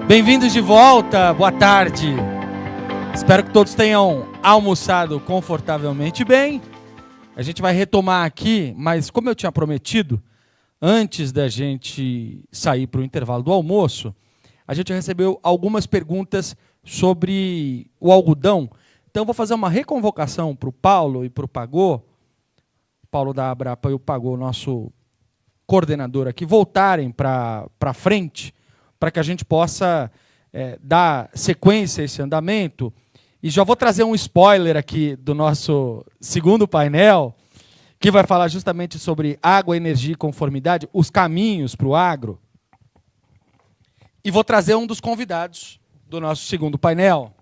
Bem-vindos de volta, boa tarde. Espero que todos tenham almoçado confortavelmente bem. A gente vai retomar aqui, mas como eu tinha prometido, antes da gente sair para o intervalo do almoço, a gente recebeu algumas perguntas sobre o algodão. Então, eu vou fazer uma reconvocação para o Paulo e para o Pagô, Paulo da Abrapa e o Pagô, nosso coordenador aqui, voltarem para frente, para que a gente possa dar sequência a esse andamento. E já vou trazer um spoiler aqui do nosso segundo painel, que vai falar justamente sobre água, energia e conformidade, os caminhos para o agro. E vou trazer um dos convidados do nosso segundo painel,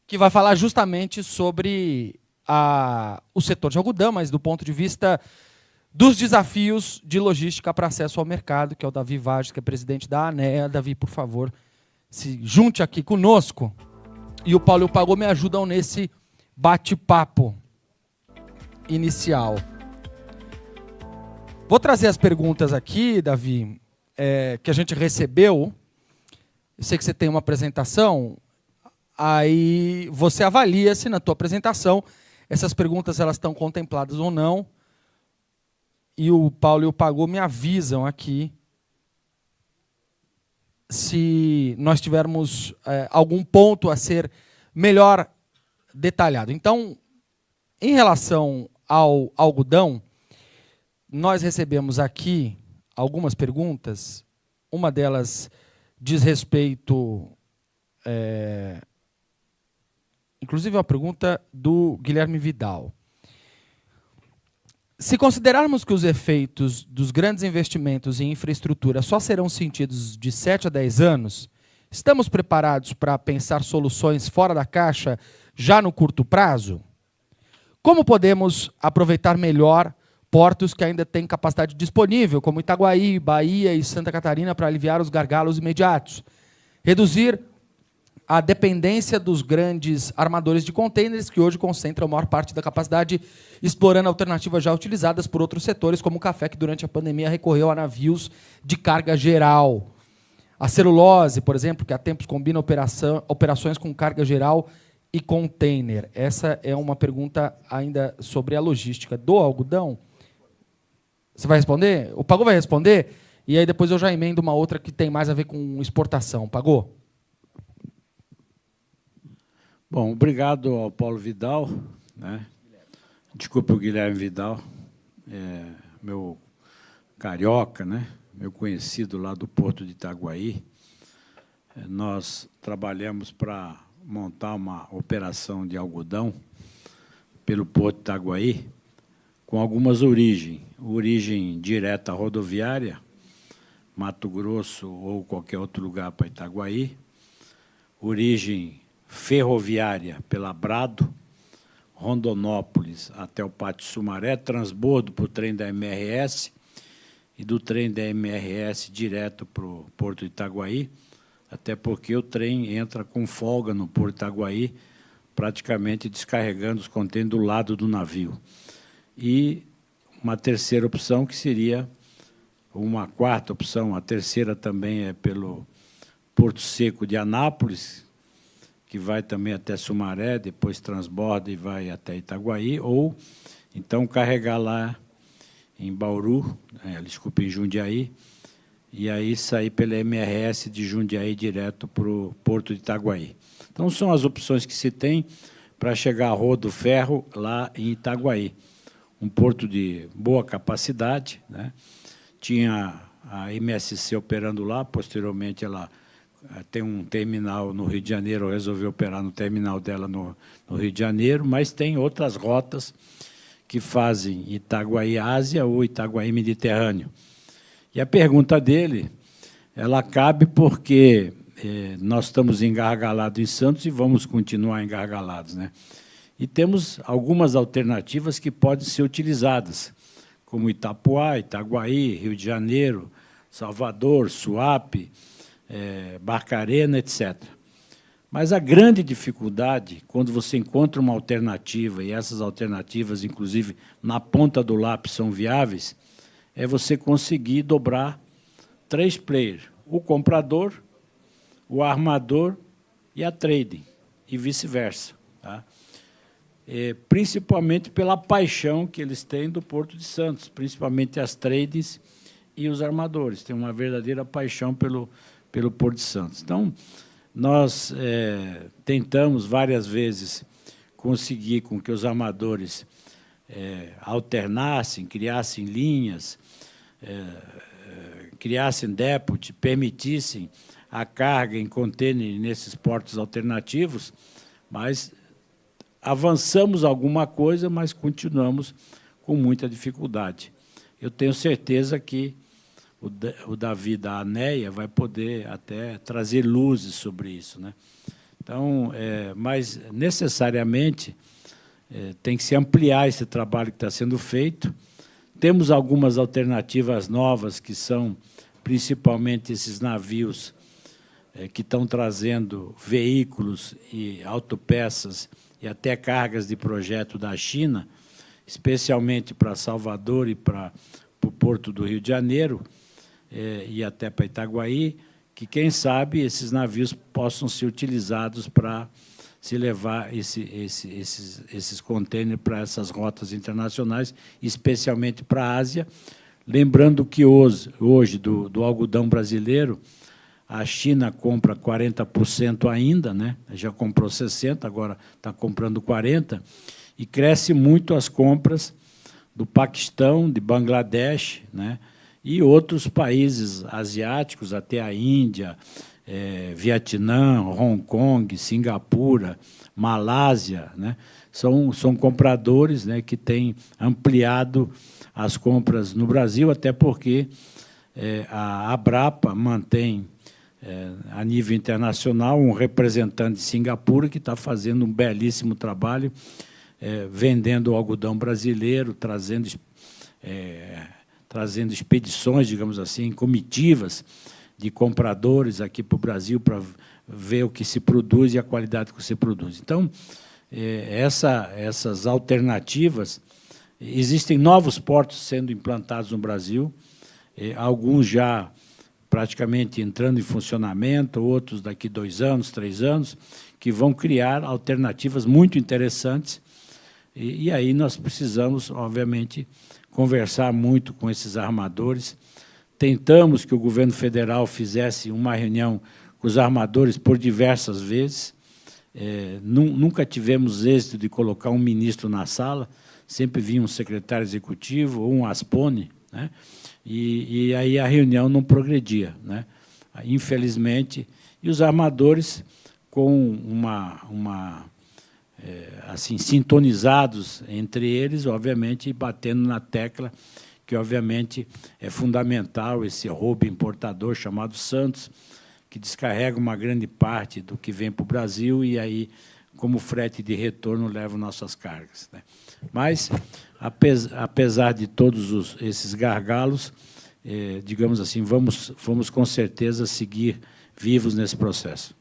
que vai falar justamente sobre o setor de algodão, mas do ponto de vista dos desafios de logística para acesso ao mercado, que é o Davi Vaz, que é presidente da ANEA. Davi, por favor, se junte aqui conosco. E o Paulo e o Pagô me ajudam nesse bate-papo inicial. Vou trazer as perguntas aqui, Davi, que a gente recebeu. Eu sei que você tem uma apresentação, aí você avalia se na tua apresentação essas perguntas elas estão contempladas ou não. E o Paulo e o Pagô me avisam aqui se nós tivermos algum ponto a ser melhor detalhado. Então, em relação ao algodão, nós recebemos aqui algumas perguntas. Uma delas diz respeito, inclusive, a pergunta do Guilherme Vidal. Se considerarmos que os efeitos dos grandes investimentos em infraestrutura só serão sentidos de 7 a 10 anos, estamos preparados para pensar soluções fora da caixa já no curto prazo? Como podemos aproveitar melhor portos que ainda têm capacidade disponível, como Itaguaí, Bahia e Santa Catarina, para aliviar os gargalos imediatos? Reduzir a dependência dos grandes armadores de contêineres, que hoje concentram a maior parte da capacidade, explorando alternativas já utilizadas por outros setores, como o café, que durante a pandemia recorreu a navios de carga geral. A celulose, por exemplo, que há tempos combina operações com carga geral e container. Essa é uma pergunta ainda sobre a logística do algodão. Você vai responder? O Pagô vai responder? E aí depois eu já emendo uma outra que tem mais a ver com exportação. Pagô? Bom, obrigado ao Paulo Vidal, né? Desculpe o Guilherme Vidal, meu carioca, né? Meu conhecido lá do Porto de Itaguaí. Nós trabalhamos para montar uma operação de algodão pelo Porto de Itaguaí com algumas origens. Origem direta rodoviária, Mato Grosso ou qualquer outro lugar para Itaguaí. Origem ferroviária pela Brado, Rondonópolis até o Pátio Sumaré, transbordo para o trem da MRS e do trem da MRS direto para o Porto de Itaguaí, até porque o trem entra com folga no Porto de Itaguaí, praticamente descarregando os contêineres do lado do navio. E uma terceira opção, que seria uma quarta opção, a terceira também é pelo Porto Seco de Anápolis, que vai também até Sumaré, depois transborda e vai até Itaguaí, ou então carregar lá em Bauru, desculpe, em Jundiaí, e aí sair pela MRS de Jundiaí direto para o Porto de Itaguaí. Então, são as opções que se tem para chegar a rodo ferro lá em Itaguaí. Um porto de boa capacidade, né? Tinha a MSC operando lá, posteriormente ela tem um terminal no Rio de Janeiro, resolveu operar no terminal dela no Rio de Janeiro, mas tem outras rotas que fazem Itaguaí-Ásia ou Itaguaí-Mediterrâneo. E a pergunta dele, ela cabe porque nós estamos engargalados em Santos e vamos continuar engargalados, né? E temos algumas alternativas que podem ser utilizadas, como Itapuá, Itaguaí, Rio de Janeiro, Salvador, Suape, Barcarena, etc. Mas a grande dificuldade, quando você encontra uma alternativa, e essas alternativas, inclusive, na ponta do lápis são viáveis, é você conseguir dobrar 3 players: o comprador, o armador e a trading, e vice-versa. Tá? Principalmente pela paixão que eles têm do Porto de Santos, principalmente as tradings e os armadores. Têm uma verdadeira paixão pelo Porto de Santos. Então, nós tentamos várias vezes conseguir com que os armadores alternassem, criassem linhas, criassem depot, permitissem a carga em contêiner nesses portos alternativos, mas avançamos alguma coisa, mas continuamos com muita dificuldade. Eu tenho certeza que o Davi da ANEA vai poder até trazer luzes sobre isso, né? Então, mas necessariamente tem que se ampliar esse trabalho que está sendo feito. Temos algumas alternativas novas, que são principalmente esses navios que estão trazendo veículos e autopeças e até cargas de projeto da China, especialmente para Salvador e para o Porto do Rio de Janeiro, e até para Itaguaí, que, quem sabe, esses navios possam ser utilizados para se levar esses contêineres para essas rotas internacionais, especialmente para a Ásia. Lembrando que hoje do algodão brasileiro, a China compra 40% ainda, né? Já comprou 60%, agora está comprando 40%, e cresce muito as compras do Paquistão, de Bangladesh, né? E outros países asiáticos, até a Índia, Vietnã, Hong Kong, Singapura, Malásia, né? São compradores, né, que têm ampliado as compras no Brasil, até porque a Abrapa mantém, a nível internacional, um representante de Singapura que está fazendo um belíssimo trabalho, vendendo o algodão brasileiro, trazendo expedições, digamos assim, comitivas de compradores aqui para o Brasil para ver o que se produz e a qualidade que se produz. Então, essas alternativas, existem novos portos sendo implantados no Brasil, alguns já praticamente entrando em funcionamento, outros daqui 2 anos, 3 anos, que vão criar alternativas muito interessantes. E aí nós precisamos, obviamente, conversar muito com esses armadores. Tentamos que o governo federal fizesse uma reunião com os armadores por diversas vezes. Nunca tivemos êxito de colocar um ministro na sala, sempre vinha um secretário executivo ou um ASPONE, né? E aí a reunião não progredia, né? Infelizmente, e os armadores, com assim, sintonizados entre eles, obviamente, batendo na tecla que, obviamente, é fundamental esse roubo importador chamado Santos, que descarrega uma grande parte do que vem para o Brasil e aí, como frete de retorno, leva nossas cargas, né? Mas, apesar de todos esses gargalos, digamos assim, vamos com certeza seguir vivos nesse processo.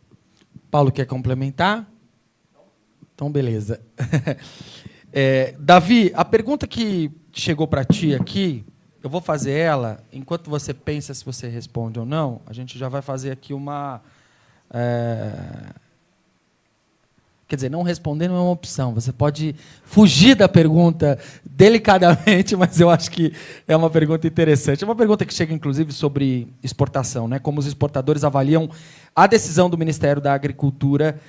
Paulo, quer complementar? Então, beleza. Davi, a pergunta que chegou para ti aqui, eu vou fazer ela, enquanto você pensa se você responde ou não, a gente já vai fazer aqui uma... Quer dizer, não responder não é uma opção, você pode fugir da pergunta delicadamente, mas eu acho que é uma pergunta interessante. É uma pergunta que chega, inclusive, sobre exportação, né? Como os exportadores avaliam a decisão do Ministério da Agricultura,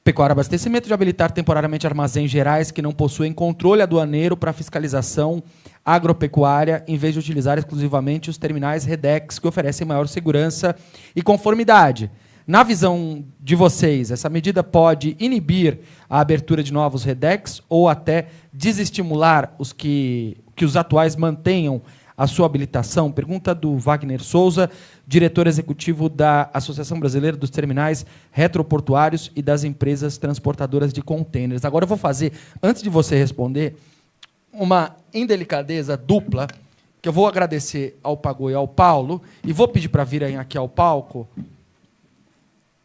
Pecuária e Abastecimento de habilitar temporariamente armazéns gerais que não possuem controle aduaneiro para fiscalização agropecuária, em vez de utilizar exclusivamente os terminais REDEX, que oferecem maior segurança e conformidade. Na visão de vocês, essa medida pode inibir a abertura de novos REDEX ou até desestimular que os atuais mantenham a sua habilitação? Pergunta do Wagner Souza, diretor executivo da Associação Brasileira dos Terminais Retroportuários e das Empresas Transportadoras de Contêineres. Agora eu vou fazer, antes de você responder, uma indelicadeza dupla, que eu vou agradecer ao Pagou e ao Paulo, e vou pedir para virem aqui ao palco.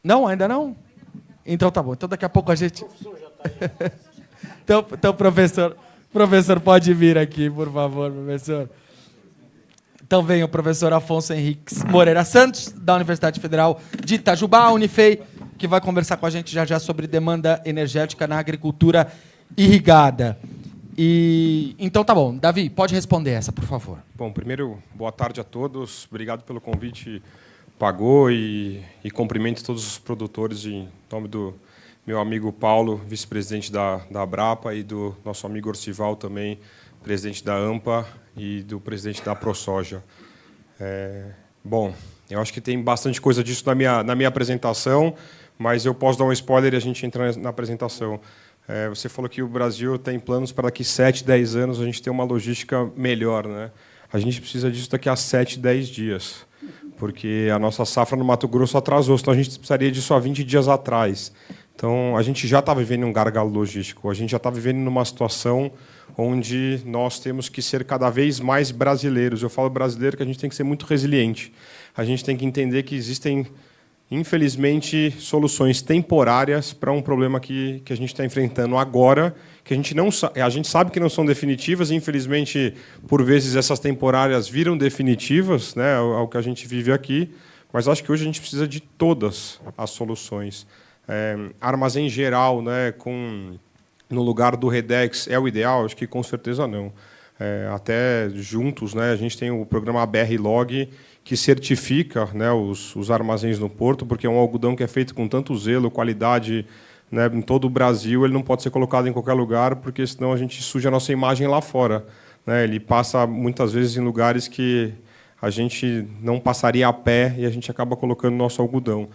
Não, ainda não? Então tá bom. Então daqui a pouco a gente... O professor já está aí. Então, professor pode vir aqui, por favor, professor. Então vem o professor Afonso Henriques Moreira Santos, da Universidade Federal de Itajubá, Unifei, que vai conversar com a gente já sobre demanda energética na agricultura irrigada. Então tá bom. Davi, pode responder essa, por favor. Bom, primeiro, boa tarde a todos. Obrigado pelo convite, Pagô, e cumprimento todos os produtores em nome do meu amigo Paulo, vice-presidente da Abrapa, e do nosso amigo Orcival também, presidente da AMPA, e do presidente da ProSoja. Bom, eu acho que tem bastante coisa disso na minha apresentação, mas eu posso dar um spoiler e a gente entra na apresentação. Você falou que o Brasil tem planos para daqui 7, 10 anos a gente ter uma logística melhor, né? A gente precisa disso daqui a 7, 10 dias, porque a nossa safra no Mato Grosso atrasou, então a gente precisaria disso há 20 dias atrás. Então, a gente já está vivendo um gargalo logístico, a gente já está vivendo numa situação onde nós temos que ser cada vez mais brasileiros. Eu falo brasileiro que a gente tem que ser muito resiliente. A gente tem que entender que existem, infelizmente, soluções temporárias para um problema que a gente está enfrentando agora, que a gente sabe que não são definitivas, e, infelizmente, por vezes, essas temporárias viram definitivas, né, ao que a gente vive aqui, mas acho que hoje a gente precisa de todas as soluções. Armazém geral, né, no lugar do Redex, é o ideal? Acho que com certeza não. Até juntos, né, a gente tem o programa BR-Log, que certifica, né, os armazéns no porto, porque é um algodão que é feito com tanto zelo, qualidade, né, em todo o Brasil, ele não pode ser colocado em qualquer lugar, porque senão a gente suja a nossa imagem lá fora, né? Ele passa muitas vezes em lugares que a gente não passaria a pé e a gente acaba colocando nosso algodão.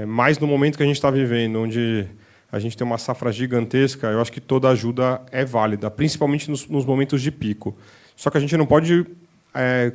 Mas no momento que a gente está vivendo, onde a gente tem uma safra gigantesca, eu acho que toda ajuda é válida, principalmente nos momentos de pico. Só que a gente não pode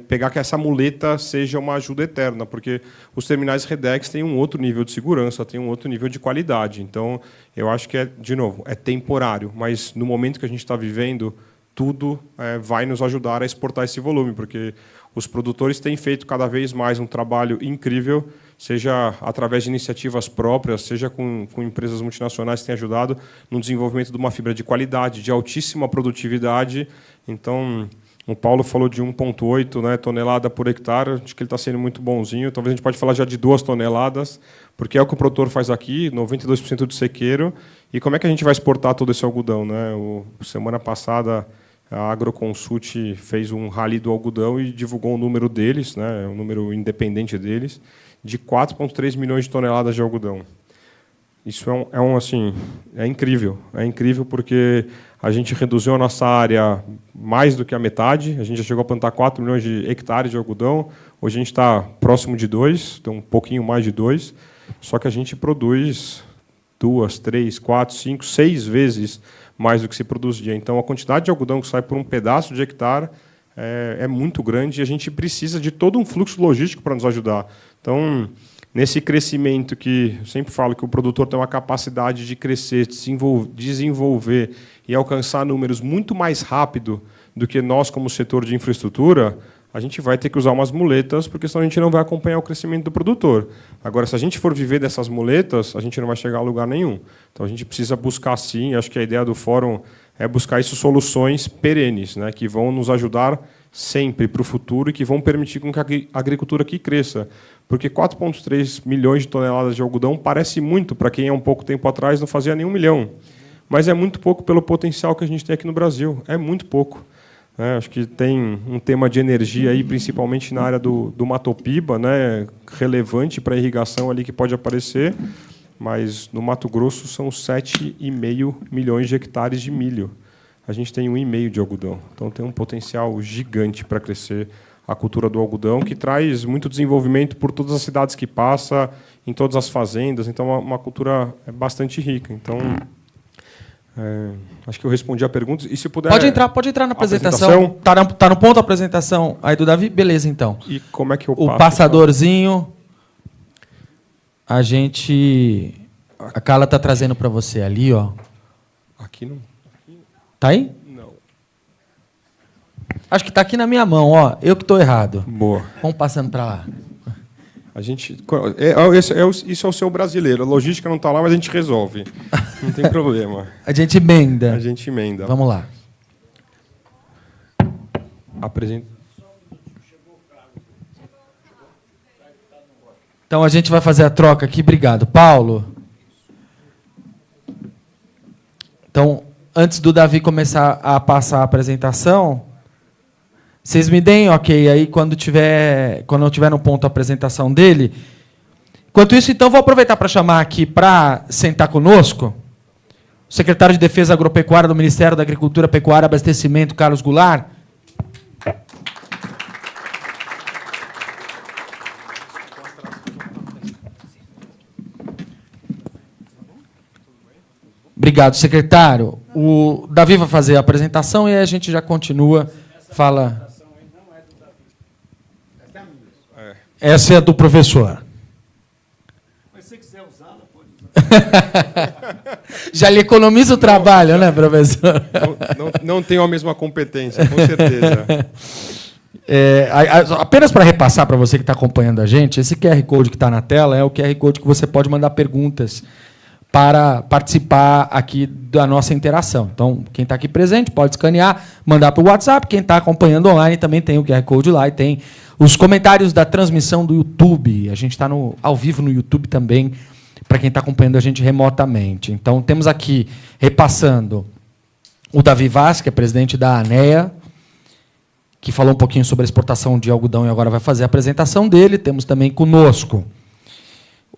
pegar que essa muleta seja uma ajuda eterna, porque os terminais Redex têm um outro nível de segurança, têm um outro nível de qualidade. Então, eu acho que, de novo, é temporário, mas no momento que a gente está vivendo, tudo vai nos ajudar a exportar esse volume, porque os produtores têm feito cada vez mais um trabalho incrível, seja através de iniciativas próprias, seja com empresas multinacionais que têm ajudado no desenvolvimento de uma fibra de qualidade, de altíssima produtividade. Então, o Paulo falou de 1,8, né, tonelada por hectare, acho que ele está sendo muito bonzinho. Talvez a gente pode falar já de 2 toneladas, porque é o que o produtor faz aqui, 92% de sequeiro. E como é que a gente vai exportar todo esse algodão, né? Semana passada, a Agroconsult fez um rally do algodão e divulgou um número deles, né, um número independente deles, de 4,3 milhões de toneladas de algodão. Isso é incrível porque a gente reduziu a nossa área mais do que a metade, a gente já chegou a plantar 4 milhões de hectares de algodão, hoje a gente está próximo de 2, então um pouquinho mais de 2, só que a gente produz 2, 3, 4, 5, 6 vezes mais do que se produzia. Então, a quantidade de algodão que sai por um pedaço de hectare é muito grande e a gente precisa de todo um fluxo logístico para nos ajudar. Então, nesse crescimento que eu sempre falo que o produtor tem uma capacidade de crescer, desenvolver e alcançar números muito mais rápido do que nós, como setor de infraestrutura, a gente vai ter que usar umas muletas, porque senão a gente não vai acompanhar o crescimento do produtor. Agora, se a gente for viver dessas muletas, a gente não vai chegar a lugar nenhum. Então, a gente precisa buscar, sim, acho que a ideia do fórum é buscar isso, soluções perenes, né, que vão nos ajudar sempre para o futuro e que vão permitir com que a agricultura aqui cresça. Porque 4,3 milhões de toneladas de algodão parece muito para quem há um pouco tempo atrás não fazia nem 1 milhão. Mas é muito pouco pelo potencial que a gente tem aqui no Brasil. É muito pouco. Acho que tem um tema de energia aí, principalmente na área do Matopiba, né, relevante para a irrigação ali que pode aparecer, mas no Mato Grosso são 7,5 milhões de hectares de milho. A gente tem 1,5 de algodão. Então tem um potencial gigante para crescer a cultura do algodão, que traz muito desenvolvimento por todas as cidades que passa, em todas as fazendas. Então é uma cultura bastante rica. Então acho que eu respondi a pergunta. E se puder, pode entrar na apresentação. Tá no ponto da apresentação aí do Davi? Beleza, então. E como é que eu passo? O passadorzinho, a Carla está trazendo para você ali, ó. Aqui não. Tá aí? Não. Acho que está aqui na minha mão, ó. Eu que estou errado. Boa. Vamos passando para lá. Isso é o seu brasileiro. A logística não está lá, mas a gente resolve. Não tem problema. A gente emenda. A gente emenda. Vamos lá. Apresenta. Então, a gente vai fazer a troca aqui. Obrigado. Paulo. Então, antes do Davi começar a passar a apresentação, vocês me deem ok aí quando eu tiver no ponto a apresentação dele. Enquanto isso, então, vou aproveitar para chamar aqui para sentar conosco o secretário de Defesa Agropecuária do Ministério da Agricultura, Pecuária e Abastecimento, Carlos Goulart. Obrigado, secretário. O Davi vai fazer a apresentação e aí a gente já continua. Fala. Essa é a do professor. Mas se você quiser usá-la, pode usar. Já lhe economiza o trabalho, né, professor? Não tenho a mesma competência, com certeza. Apenas para repassar para você que está acompanhando a gente, esse QR Code que está na tela é o QR Code que você pode mandar perguntas para participar aqui da nossa interação. Então, quem está aqui presente pode escanear, mandar para o WhatsApp. Quem está acompanhando online também tem o QR Code lá e tem os comentários da transmissão do YouTube. A gente está ao vivo no YouTube também, para quem está acompanhando a gente remotamente. Então, temos aqui, repassando, o Davi Vaz, que é presidente da ANEA, que falou um pouquinho sobre a exportação de algodão e agora vai fazer a apresentação dele. Temos também conosco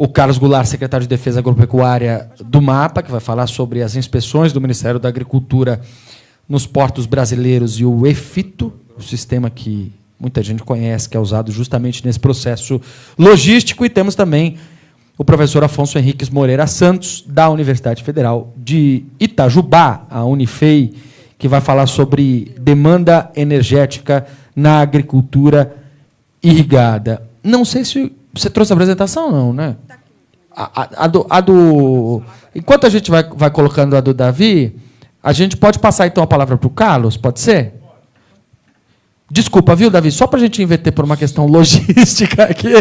o Carlos Goulart, secretário de Defesa Agropecuária do MAPA, que vai falar sobre as inspeções do Ministério da Agricultura nos portos brasileiros e o EFITO, o sistema que muita gente conhece, que é usado justamente nesse processo logístico. E temos também o professor Afonso Henriques Moreira Santos, da Universidade Federal de Itajubá, a Unifei, que vai falar sobre demanda energética na agricultura irrigada. Não sei se você trouxe a apresentação, não, né? Enquanto a gente vai colocando a do Davi, a gente pode passar, então, a palavra para o Carlos, pode ser? Desculpa, viu, Davi? Só para a gente inverter por uma questão logística aqui.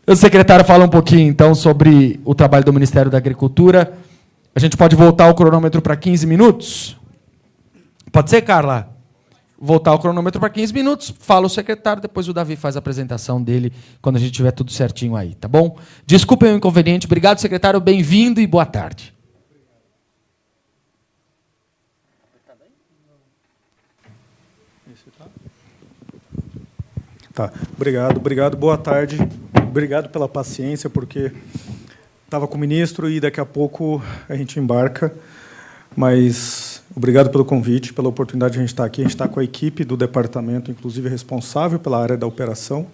O secretário fala um pouquinho, então, sobre o trabalho do Ministério da Agricultura. A gente pode voltar o cronômetro para 15 minutos? Pode ser, Carla? Voltar o cronômetro para 15 minutos, fala o secretário, depois o Davi faz a apresentação dele, quando a gente tiver tudo certinho aí, tá bom? Desculpem o inconveniente. Obrigado, secretário. Bem-vindo e boa tarde. Tá. Obrigado. Boa tarde. Obrigado pela paciência, porque estava com o ministro e daqui a pouco a gente embarca, mas obrigado pelo convite, pela oportunidade de a gente estar aqui. A gente está com a equipe do departamento, inclusive responsável pela área da operação,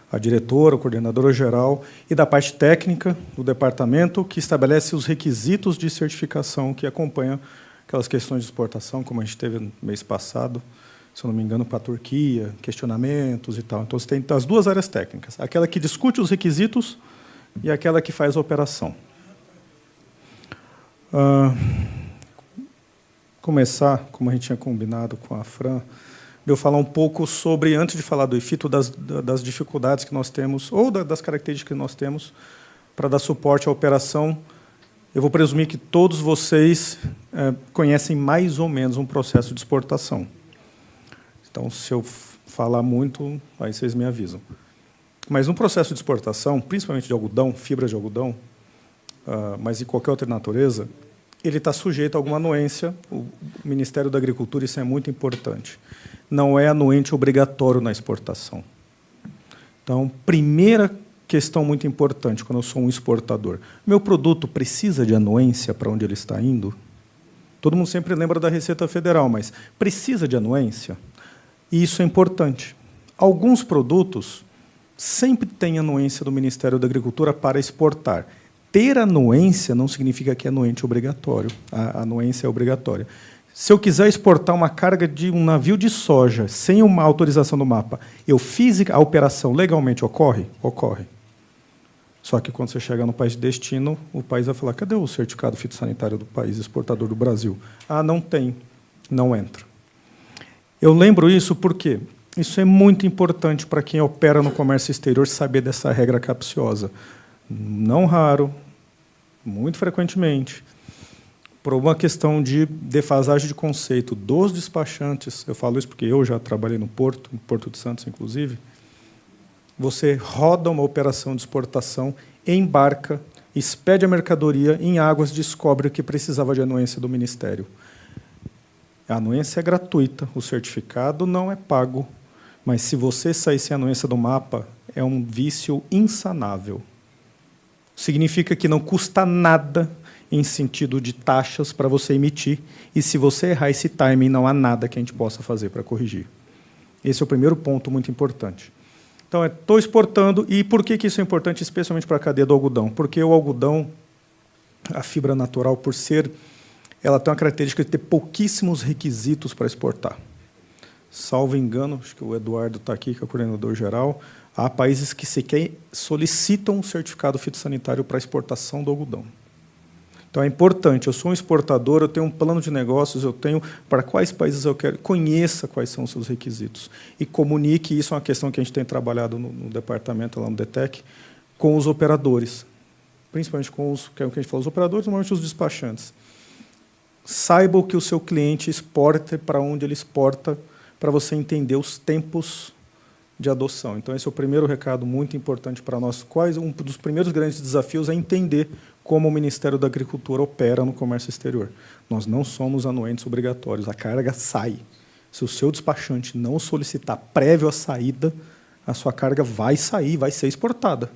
a diretora, o coordenador geral, e da parte técnica do departamento, que estabelece os requisitos de certificação que acompanham aquelas questões de exportação, como a gente teve no mês passado, se eu não me engano, para a Turquia, questionamentos e tal. Então, você tem as duas áreas técnicas, aquela que discute os requisitos e aquela que faz a operação. Começar, como a gente tinha combinado com a Fran, eu falar um pouco sobre, antes de falar do EFITO, das dificuldades que nós temos, ou das características que nós temos para dar suporte à operação. Eu vou presumir que todos vocês conhecem mais ou menos um processo de exportação. Então, se eu falar muito, aí vocês me avisam. Mas no processo de exportação, principalmente de algodão, fibra de algodão, mas de qualquer outra natureza, ele está sujeito a alguma anuência. O Ministério da Agricultura, isso é muito importante. Não é anuente obrigatório na exportação. Então, primeira questão muito importante, quando eu sou um exportador. Meu produto precisa de anuência para onde ele está indo? Todo mundo sempre lembra da Receita Federal, mas precisa de anuência? E isso é importante. Alguns produtos sempre têm anuência do Ministério da Agricultura para exportar. Ter anuência não significa que é anuente obrigatório. A anuência é obrigatória. Se eu quiser exportar uma carga de um navio de soja sem uma autorização do MAPA, eu fiz a operação legalmente, ocorre? Ocorre. Só que quando você chegar no país de destino, o país vai falar, cadê o certificado fitossanitário do país exportador do Brasil? Ah, não tem, não entra. Eu lembro isso porque isso é muito importante para quem opera no comércio exterior saber dessa regra capciosa. Não raro, muito frequentemente, por uma questão de defasagem de conceito dos despachantes. Eu falo isso porque eu já trabalhei no Porto de Santos, inclusive. Você roda uma operação de exportação, embarca, expede a mercadoria em águas, descobre que precisava de anuência do Ministério. A anuência é gratuita, o certificado não é pago, mas se você sair sem anuência do mapa, é um vício insanável. Significa que não custa nada em sentido de taxas para você emitir, e se você errar esse timing, não há nada que a gente possa fazer para corrigir. Esse é o primeiro ponto muito importante. Então, estou exportando, e por que isso é importante, especialmente para a cadeia do algodão? Porque o algodão, a fibra natural, por ser, ela tem uma característica de ter pouquíssimos requisitos para exportar. Salvo engano, acho que o Eduardo está aqui, que é o coordenador geral, há países que sequer solicitam um certificado fitossanitário para exportação do algodão. Então, é importante, eu sou um exportador, eu tenho um plano de negócios, eu tenho para quais países eu quero, conheça quais são os seus requisitos e comunique, isso é uma questão que a gente tem trabalhado no departamento, lá no DETEC, com os operadores, principalmente com os, que é o que a gente fala, os operadores, normalmente os despachantes. Saiba o que o seu cliente exporta, para onde ele exporta, para você entender os tempos de adoção. Então, esse é o primeiro recado muito importante para nós. Um dos primeiros grandes desafios é entender como o Ministério da Agricultura opera no comércio exterior. Nós não somos anuentes obrigatórios, a carga sai. Se o seu despachante não solicitar prévio à saída, a sua carga vai sair, vai ser exportada.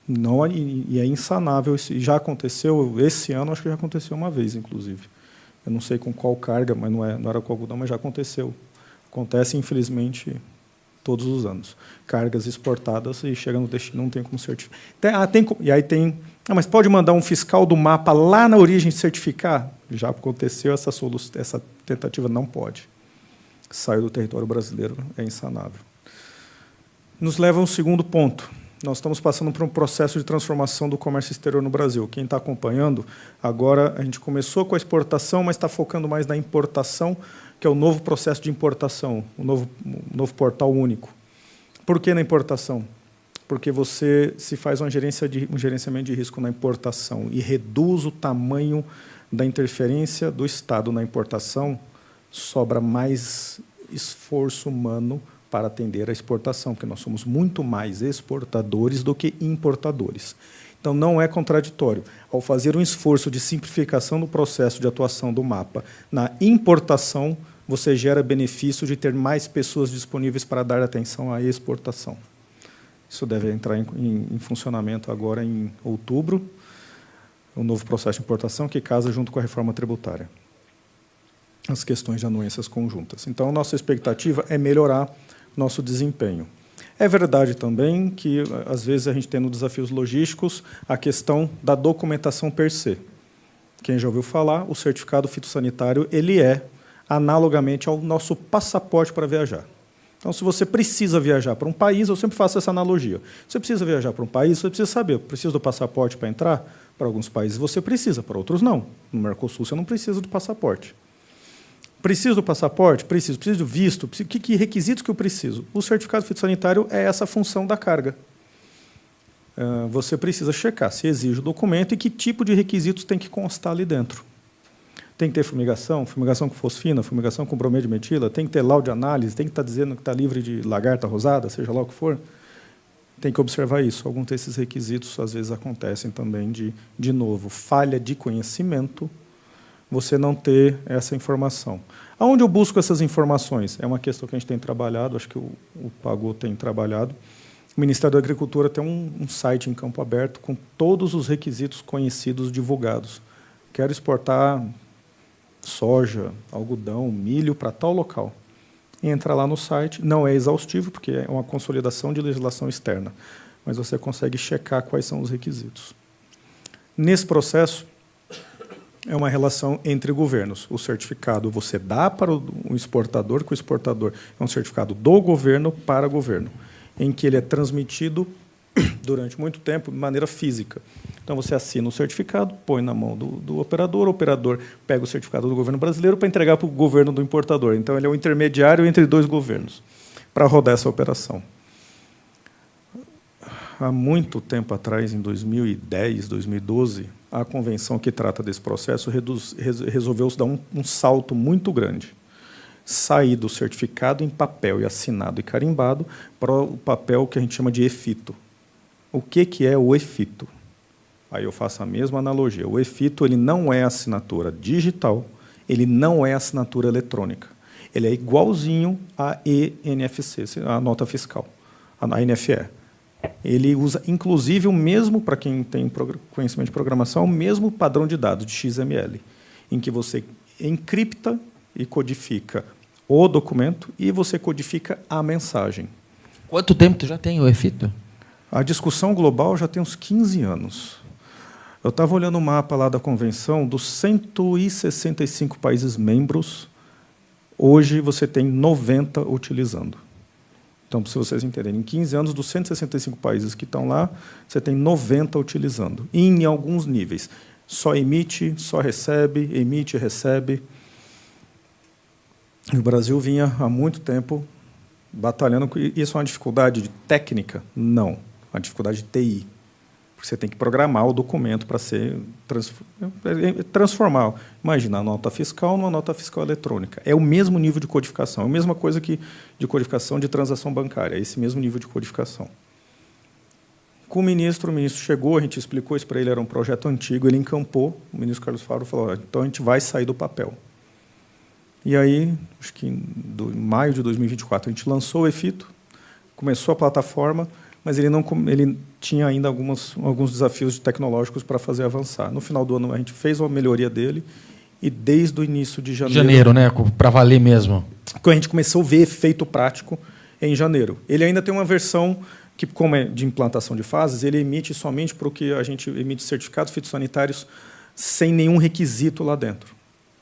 Não, e é insanável. Já aconteceu, esse ano, acho que já aconteceu uma vez, inclusive. Eu não sei com qual carga, mas não era com algodão, mas já aconteceu. Acontece, infelizmente, todos os anos. Cargas exportadas e chega no destino, não tem como certificar. E aí tem... mas pode mandar um fiscal do mapa lá na origem certificar? Já aconteceu, essa tentativa não pode. Saiu do território brasileiro, é insanável. Nos leva a um segundo ponto. Nós estamos passando por um processo de transformação do comércio exterior no Brasil. Quem está acompanhando, agora a gente começou com a exportação, mas está focando mais na importação, que é o novo processo de importação, o novo portal único. Por que na importação? Porque você se faz um gerenciamento de risco na importação e reduz o tamanho da interferência do Estado na importação, sobra mais esforço humano para atender a exportação, porque nós somos muito mais exportadores do que importadores. Então, não é contraditório. Ao fazer um esforço de simplificação do processo de atuação do mapa na importação, você gera benefício de ter mais pessoas disponíveis para dar atenção à exportação. Isso deve entrar em funcionamento agora em outubro, o novo processo de importação que casa junto com a reforma tributária, as questões de anuências conjuntas. Então, nossa expectativa é melhorar nosso desempenho. É verdade também que, às vezes, a gente tem nos desafios logísticos a questão da documentação per se. Quem já ouviu falar, o certificado fitossanitário ele é analogamente ao nosso passaporte para viajar. Então, se você precisa viajar para um país, eu sempre faço essa analogia. Você precisa viajar para um país, você precisa saber, preciso do passaporte para entrar? Para alguns países você precisa, para outros não. No Mercosul você não precisa do passaporte. Preciso do passaporte? Preciso. Preciso do visto? Que requisitos que eu preciso? O certificado fitossanitário é essa função da carga. Você precisa checar se exige o documento e que tipo de requisitos tem que constar ali dentro. Tem que ter fumigação com fosfina, fumigação com bromê de metila, tem que ter laudo de análise, tem que estar dizendo que está livre de lagarta rosada, seja lá o que for. Tem que observar isso. Alguns desses requisitos, às vezes, acontecem também de novo, falha de conhecimento, você não ter essa informação. Aonde eu busco essas informações? É uma questão que a gente tem trabalhado, acho que o Pagô tem trabalhado. O Ministério da Agricultura tem um site em campo aberto com todos os requisitos conhecidos divulgados. Quero exportar soja, algodão, milho para tal local. E entra lá no site, não é exaustivo, porque é uma consolidação de legislação externa, mas você consegue checar quais são os requisitos. Nesse processo, é uma relação entre governos. O certificado você dá para o exportador, que o exportador é um certificado do governo para governo, em que ele é transmitido durante muito tempo de maneira física. Então, você assina o certificado, põe na mão do operador, o operador pega o certificado do governo brasileiro para entregar para o governo do importador. Então, ele é o intermediário entre dois governos para rodar essa operação. Há muito tempo atrás, em 2010, 2012, a convenção que trata desse processo resolveu dar um salto muito grande. sair do certificado em papel e assinado e carimbado para o papel que a gente chama de EFITO. O que é o EFITO? Aí eu faço a mesma analogia. O EFITO ele não é assinatura digital, ele não é assinatura eletrônica. Ele é igualzinho à ENFC, a nota fiscal, a NFE. Ele usa, inclusive, o mesmo, para quem tem conhecimento de programação, o mesmo padrão de dados de XML, em que você encripta e codifica o documento e você codifica a mensagem. Quanto tempo tu já tem o EFITO? A discussão global já tem uns 15 anos. Eu estava olhando o mapa lá da convenção, dos 165 países membros, hoje você tem 90 utilizando. Então, se vocês entenderem, em 15 anos, dos 165 países que estão lá, você tem 90 utilizando, e em alguns níveis. Só emite, só recebe, emite, recebe. E o Brasil vinha há muito tempo batalhando com isso. É uma dificuldade técnica? Não. É uma dificuldade de TI. Porque você tem que programar o documento para ser transformar. Imagina, a nota fiscal numa nota fiscal eletrônica. É o mesmo nível de codificação, é a mesma coisa que de codificação de transação bancária, é esse mesmo nível de codificação. Com o ministro chegou, a gente explicou isso para ele, era um projeto antigo, ele encampou, o ministro Carlos Fávaro falou, então a gente vai sair do papel. E aí, acho que em maio de 2024, a gente lançou o EFITO, começou a plataforma, mas ele tinha ainda alguns desafios tecnológicos para fazer avançar. No final do ano, a gente fez uma melhoria dele, e desde o início de janeiro... Janeiro, né? Para valer mesmo. Quando a gente começou a ver efeito prático em janeiro. Ele ainda tem uma versão que, como é de implantação de fases, ele emite somente para o que a gente emite certificados fitossanitários sem nenhum requisito lá dentro.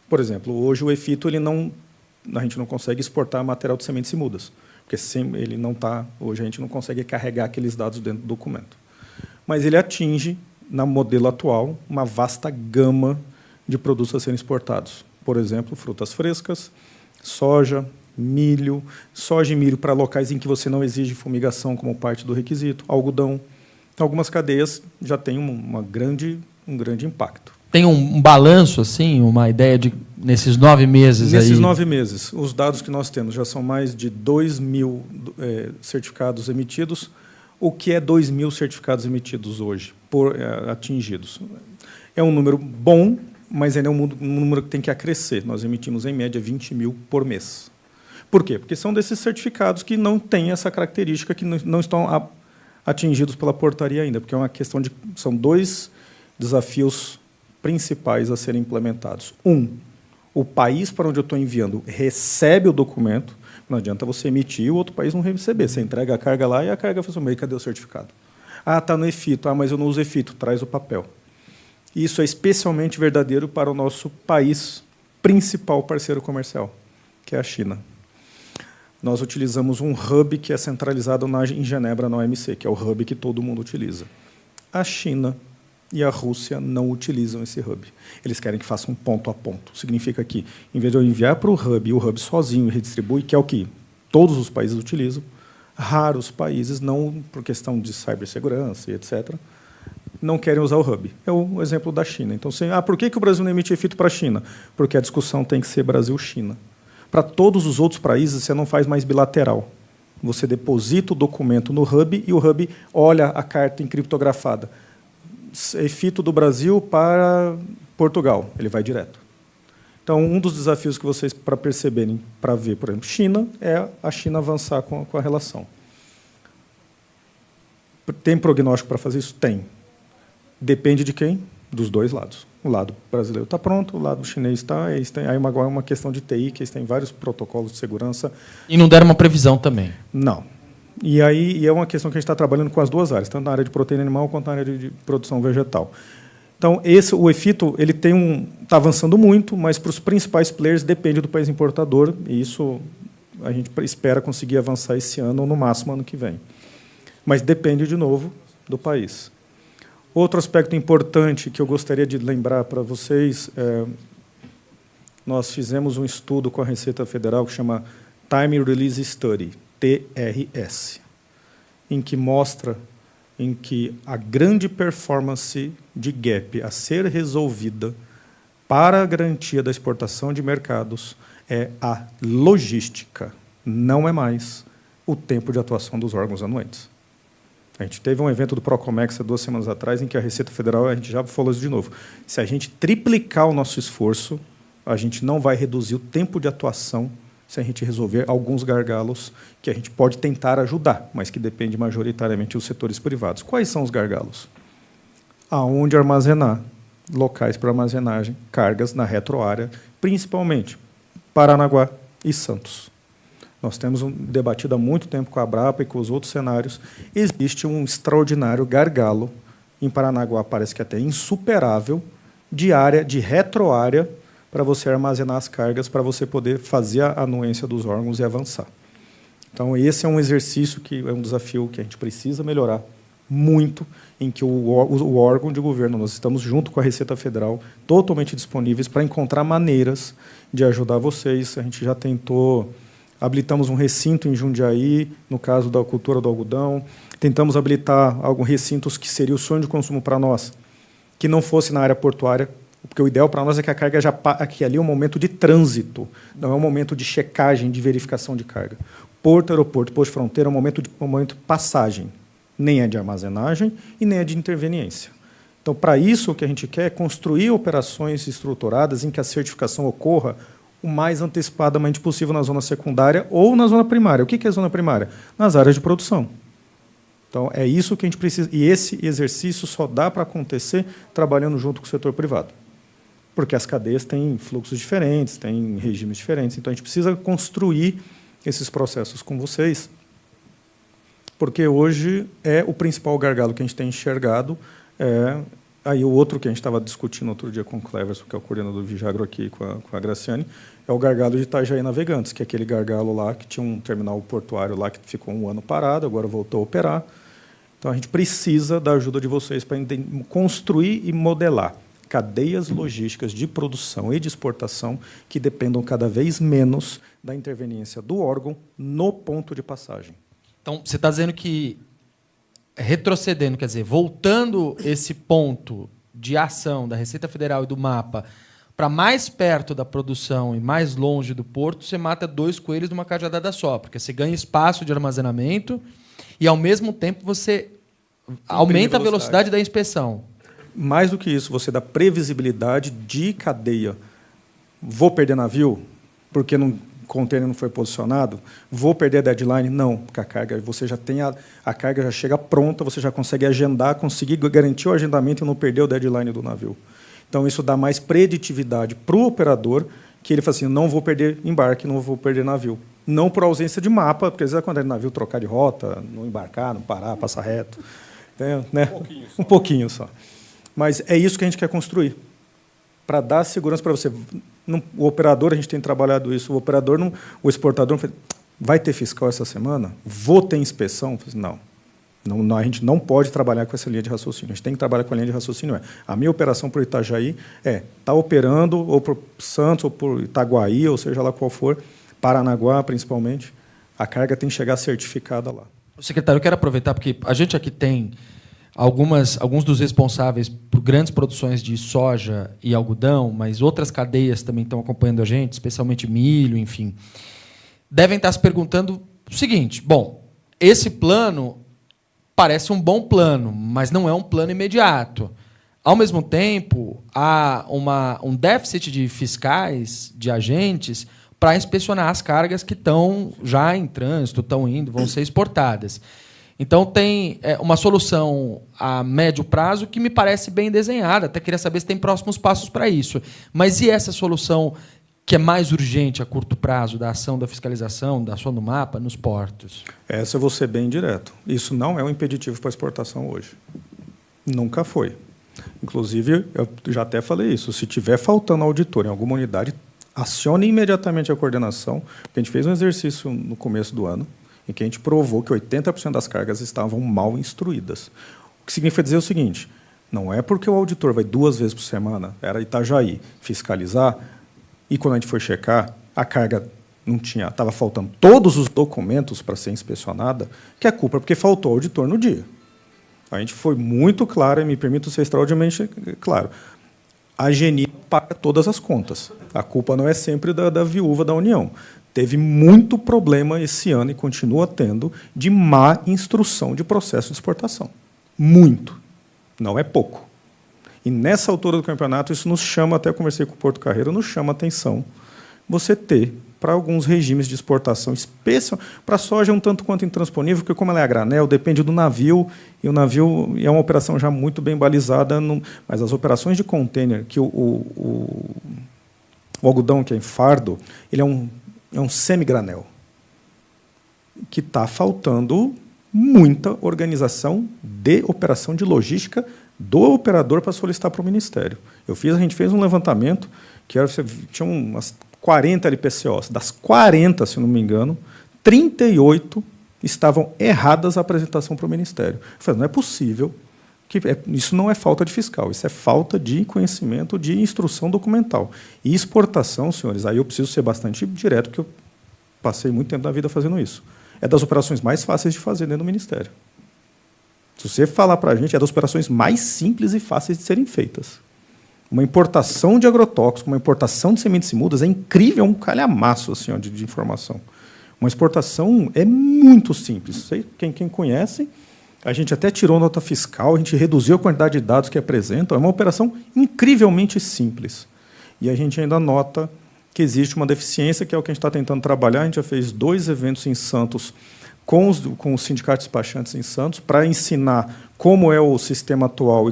Por exemplo, hoje o EFITO, a gente não consegue exportar material de sementes e mudas, porque ele não está, hoje a gente não consegue carregar aqueles dados dentro do documento. Mas ele atinge, no modelo atual, uma vasta gama de produtos a serem exportados. Por exemplo, frutas frescas, soja e milho para locais em que você não exige fumigação como parte do requisito, algodão. Então, algumas cadeias já têm um grande impacto. Tem um balanço, assim, uma ideia de, nesses 9 meses? Nesses 9 meses, os dados que nós temos já são mais de 2.000 certificados emitidos. O que é 2.000 certificados emitidos hoje, atingidos? É um número bom, mas ainda é um número que tem que crescer. Nós emitimos, em média, 20.000 por mês. Por quê? Porque são desses certificados que não têm essa característica, que não estão atingidos pela portaria ainda, porque é uma questão de... São 2 desafios principais a serem implementados. O país para onde eu estou enviando recebe o documento, não adianta você emitir e o outro país não receber. Você entrega a carga lá e a carga faz o meio, cadê o certificado? Está no EFITO, mas eu não uso EFITO, traz o papel. Isso é especialmente verdadeiro para o nosso país principal parceiro comercial, que é a China. Nós utilizamos um hub que é centralizado em Genebra, na OMC, que é o hub que todo mundo utiliza. A China e a Rússia não utilizam esse hub. Eles querem que faça um ponto a ponto. Significa que, em vez de eu enviar para o hub sozinho redistribui, que é o que todos os países utilizam, raros países, não por questão de cibersegurança e etc., não querem usar o hub. É o exemplo da China. Então, por que o Brasil não emite EFITO para a China? Porque a discussão tem que ser Brasil-China. Para todos os outros países, você não faz mais bilateral. Você deposita o documento no hub e o hub olha a carta encriptografada. EFITO do Brasil para Portugal, ele vai direto. Então, um dos desafios que vocês, para perceberem, para ver, por exemplo, China, é a China avançar com a relação. Tem prognóstico para fazer isso? Tem. Depende de quem? Dos dois lados. O lado brasileiro está pronto, o lado chinês está. Aí agora é uma questão de TI, que eles têm vários protocolos de segurança. E não deram uma previsão também? Não. E aí é uma questão que a gente está trabalhando com as duas áreas, tanto na área de proteína animal quanto na área de produção vegetal. Então, o EFITO está avançando muito, mas para os principais players depende do país importador, e isso a gente espera conseguir avançar esse ano ou, no máximo, ano que vem. Mas depende, de novo, do país. Outro aspecto importante que eu gostaria de lembrar para vocês nós fizemos um estudo com a Receita Federal que chama Time Release Study, TRS, em que mostra que a grande performance de gap a ser resolvida para a garantia da exportação de mercados é a logística, não é mais o tempo de atuação dos órgãos anuentes. A gente teve um evento do Procomex há 2 semanas atrás, em que a Receita Federal, a gente já falou isso de novo, se a gente triplicar o nosso esforço, a gente não vai reduzir o tempo de atuação se a gente resolver alguns gargalos que a gente pode tentar ajudar, mas que depende majoritariamente dos setores privados. Quais são os gargalos? Aonde armazenar, locais para armazenagem, cargas na retroárea, principalmente Paranaguá e Santos. Nós temos debatido há muito tempo com a Abrapa e com os outros cenários. Existe um extraordinário gargalo, em Paranaguá parece que até insuperável, de área, de retroárea, para você armazenar as cargas, para você poder fazer a anuência dos órgãos e avançar. Então, esse é um exercício que é um desafio que a gente precisa melhorar muito, em que o órgão de governo, nós estamos junto com a Receita Federal, totalmente disponíveis para encontrar maneiras de ajudar vocês. A gente já tentou, habilitamos um recinto em Jundiaí, no caso da cultura do algodão, tentamos habilitar alguns recintos que seria o sonho de consumo para nós, que não fosse na área portuária, porque o ideal para nós é que a carga já que ali é um momento de trânsito, não é um momento de checagem, de verificação de carga. Porto, aeroporto, posto de fronteira é um momento de passagem, nem é de armazenagem e nem é de interveniência. Então, para isso, o que a gente quer é construir operações estruturadas em que a certificação ocorra o mais antecipadamente possível na zona secundária ou na zona primária. O que é zona primária? Nas áreas de produção. Então, é isso que a gente precisa. E esse exercício só dá para acontecer trabalhando junto com o setor privado. Porque as cadeias têm fluxos diferentes, têm regimes diferentes. Então, a gente precisa construir esses processos com vocês, porque hoje é o principal gargalo que a gente tem enxergado. Aí o outro que a gente estava discutindo outro dia com o Cleverson, que é o coordenador do Vigagro aqui, com a Graciane, é o gargalo de Itajaí Navegantes, que é aquele gargalo lá que tinha um terminal portuário lá que ficou 1 ano parado, agora voltou a operar. Então, a gente precisa da ajuda de vocês para construir e modelar cadeias logísticas de produção e de exportação que dependam cada vez menos da interveniência do órgão no ponto de passagem. Então, você está dizendo que, retrocedendo, quer dizer, voltando esse ponto de ação da Receita Federal e do MAPA para mais perto da produção e mais longe do porto, você mata 2 coelhos numa cajadada só, porque você ganha espaço de armazenamento e, ao mesmo tempo, você aumenta a velocidade da inspeção. Mais do que isso, você dá previsibilidade de cadeia. Vou perder navio porque o container não foi posicionado? Vou perder a deadline? Não, porque a carga, você já tem a carga já chega pronta, você já consegue agendar, conseguir garantir o agendamento e não perder o deadline do navio. Então, isso dá mais preditividade para o operador, que ele fala assim, não vou perder embarque, não vou perder navio. Não por ausência de mapa, porque às vezes quando é navio trocar de rota, não embarcar, não parar, passar reto. Né? Um pouquinho só. Mas é isso que a gente quer construir, para dar segurança para você. O operador, a gente tem trabalhado isso, o exportador não vai ter fiscal essa semana? Vou ter inspeção? Não, a gente não pode trabalhar com essa linha de raciocínio, a gente tem que trabalhar com a linha de raciocínio. A minha operação por Itajaí está operando ou por Santos, ou por Itaguaí, ou seja lá qual for, Paranaguá principalmente, a carga tem que chegar certificada lá. Secretário, eu quero aproveitar, porque a gente aqui tem alguns dos responsáveis por grandes produções de soja e algodão, mas outras cadeias também estão acompanhando a gente, especialmente milho, enfim. Devem estar se perguntando o seguinte, bom, esse plano parece um bom plano, mas não é um plano imediato. Ao mesmo tempo, há um déficit de fiscais, de agentes, para inspecionar as cargas que estão já em trânsito, estão indo, vão ser exportadas. Então, tem uma solução a médio prazo que me parece bem desenhada. Até queria saber se tem próximos passos para isso. Mas e essa solução que é mais urgente a curto prazo, da ação da fiscalização, da ação do MAPA, nos portos? Essa eu vou ser bem direto. Isso não é um impeditivo para exportação hoje. Nunca foi. Inclusive, eu já até falei isso, se tiver faltando auditor em alguma unidade, acione imediatamente a coordenação, porque a gente fez um exercício no começo do ano, em que a gente provou que 80% das cargas estavam mal instruídas. O que significa dizer o seguinte, não é porque o auditor vai 2 vezes por semana, era Itajaí, fiscalizar, e quando a gente foi checar, a carga não tinha, estava faltando todos os documentos para ser inspecionada, que a culpa é porque faltou auditor no dia. A gente foi muito claro, e me permito ser extraordinariamente claro. a Geni paga todas as contas. A culpa não é sempre da viúva da União. Teve muito problema esse ano, e continua tendo, de má instrução de processo de exportação. Muito. Não é pouco. E nessa altura do campeonato, isso nos chama, até conversei com o Porto Carreiro, nos chama a atenção você ter, para alguns regimes de exportação, especial, para a soja é um tanto quanto intransponível, porque como ela é a granel, depende do navio, e o navio é uma operação já muito bem balizada, mas as operações de container, que o algodão, que é em fardo, ele é um semi-granel, que está faltando muita organização de operação de logística do operador para solicitar para o Ministério. A gente fez um levantamento, tinha umas 40 LPCOs. Das 40, se não me engano, 38 estavam erradas a apresentação para o Ministério. Eu falei, não é possível, isso não é falta de fiscal, isso é falta de conhecimento de instrução documental. E exportação, senhores, aí eu preciso ser bastante direto, porque eu passei muito tempo da vida fazendo isso. É das operações mais fáceis de fazer dentro do Ministério. Se você falar para a gente, é das operações mais simples e fáceis de serem feitas. Uma importação de agrotóxicos, uma importação de sementes e mudas é incrível, é um calhamaço assim, de informação. Uma exportação é muito simples. Quem conhece, a gente até tirou nota fiscal, a gente reduziu a quantidade de dados que apresentam, é uma operação incrivelmente simples. E a gente ainda nota que existe uma deficiência, que é o que a gente está tentando trabalhar. A gente já fez 2 eventos em Santos com os sindicatos despachantes em Santos, para ensinar como é o sistema atual e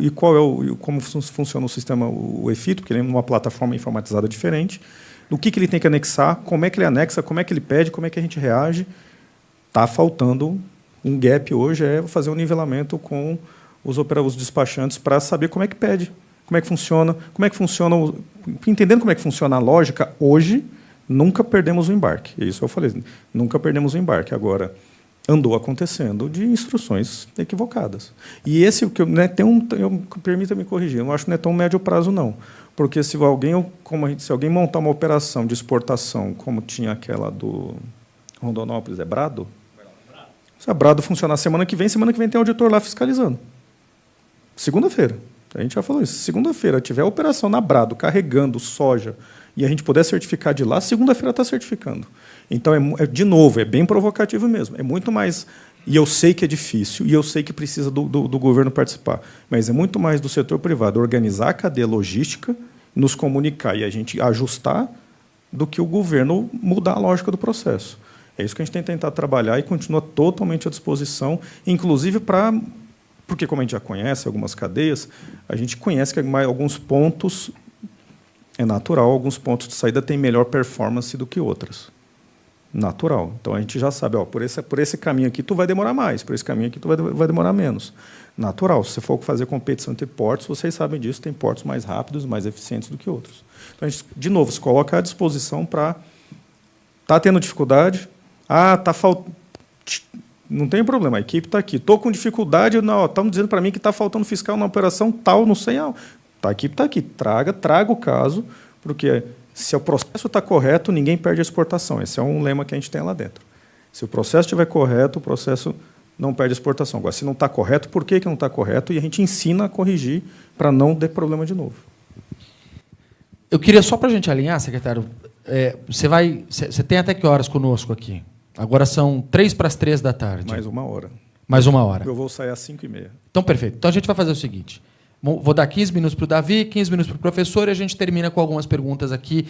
como funciona o sistema, o EFITO, porque ele é uma plataforma informatizada diferente, do que ele tem que anexar, como é que ele anexa, como é que ele pede, como é que a gente reage. Está faltando um gap hoje, é fazer um nivelamento com os despachantes para saber como é que pede, como é que funciona, entendendo como é que funciona a lógica hoje. Nunca perdemos o embarque. É isso que eu falei. Nunca perdemos o embarque. Agora, andou acontecendo de instruções equivocadas. E esse, que permita-me corrigir, eu não acho que não é tão médio prazo, não. Porque se alguém montar uma operação de exportação, como tinha aquela do Rondonópolis, é Brado? Se a Brado funcionar semana que vem tem auditor lá fiscalizando. Segunda-feira. A gente já falou isso. Segunda-feira, tiver operação na Brado, carregando soja, e a gente puder certificar de lá, segunda-feira está certificando. Então, de novo, é bem provocativo mesmo. É muito mais... E eu sei que é difícil, e eu sei que precisa do governo participar, mas é muito mais do setor privado organizar a cadeia logística, nos comunicar e a gente ajustar, do que o governo mudar a lógica do processo. É isso que a gente tem tentado trabalhar e continua totalmente à disposição, inclusive porque, como a gente já conhece algumas cadeias, a gente conhece que alguns pontos... É natural, alguns pontos de saída têm melhor performance do que outras. Natural. Então, a gente já sabe, por esse caminho aqui tu vai demorar mais, por esse caminho aqui tu vai demorar menos. Natural. Se você for fazer competição entre portos, vocês sabem disso, tem portos mais rápidos, mais eficientes do que outros. Então, a gente, de novo, se coloca à disposição para... Está tendo dificuldade? Não tem problema, a equipe está aqui. Estou com dificuldade, estão dizendo para mim que está faltando fiscal na operação tal, não sei aonde. A equipe está aqui, traga o caso, porque se o processo está correto, ninguém perde a exportação. Esse é um lema que a gente tem lá dentro. Se o processo estiver correto, o processo não perde a exportação. Agora, se não está correto, por que não está correto? E a gente ensina a corrigir para não ter problema de novo. Eu queria, só para a gente alinhar, secretário, você tem até que horas conosco aqui? Agora são 3:03 da tarde. Mais 1 hora. Mais 1 hora. Eu vou sair às 5:30. Então, perfeito. Então, a gente vai fazer o seguinte. Vou dar 15 minutos para o Davi, 15 minutos para o professor, e a gente termina com algumas perguntas aqui.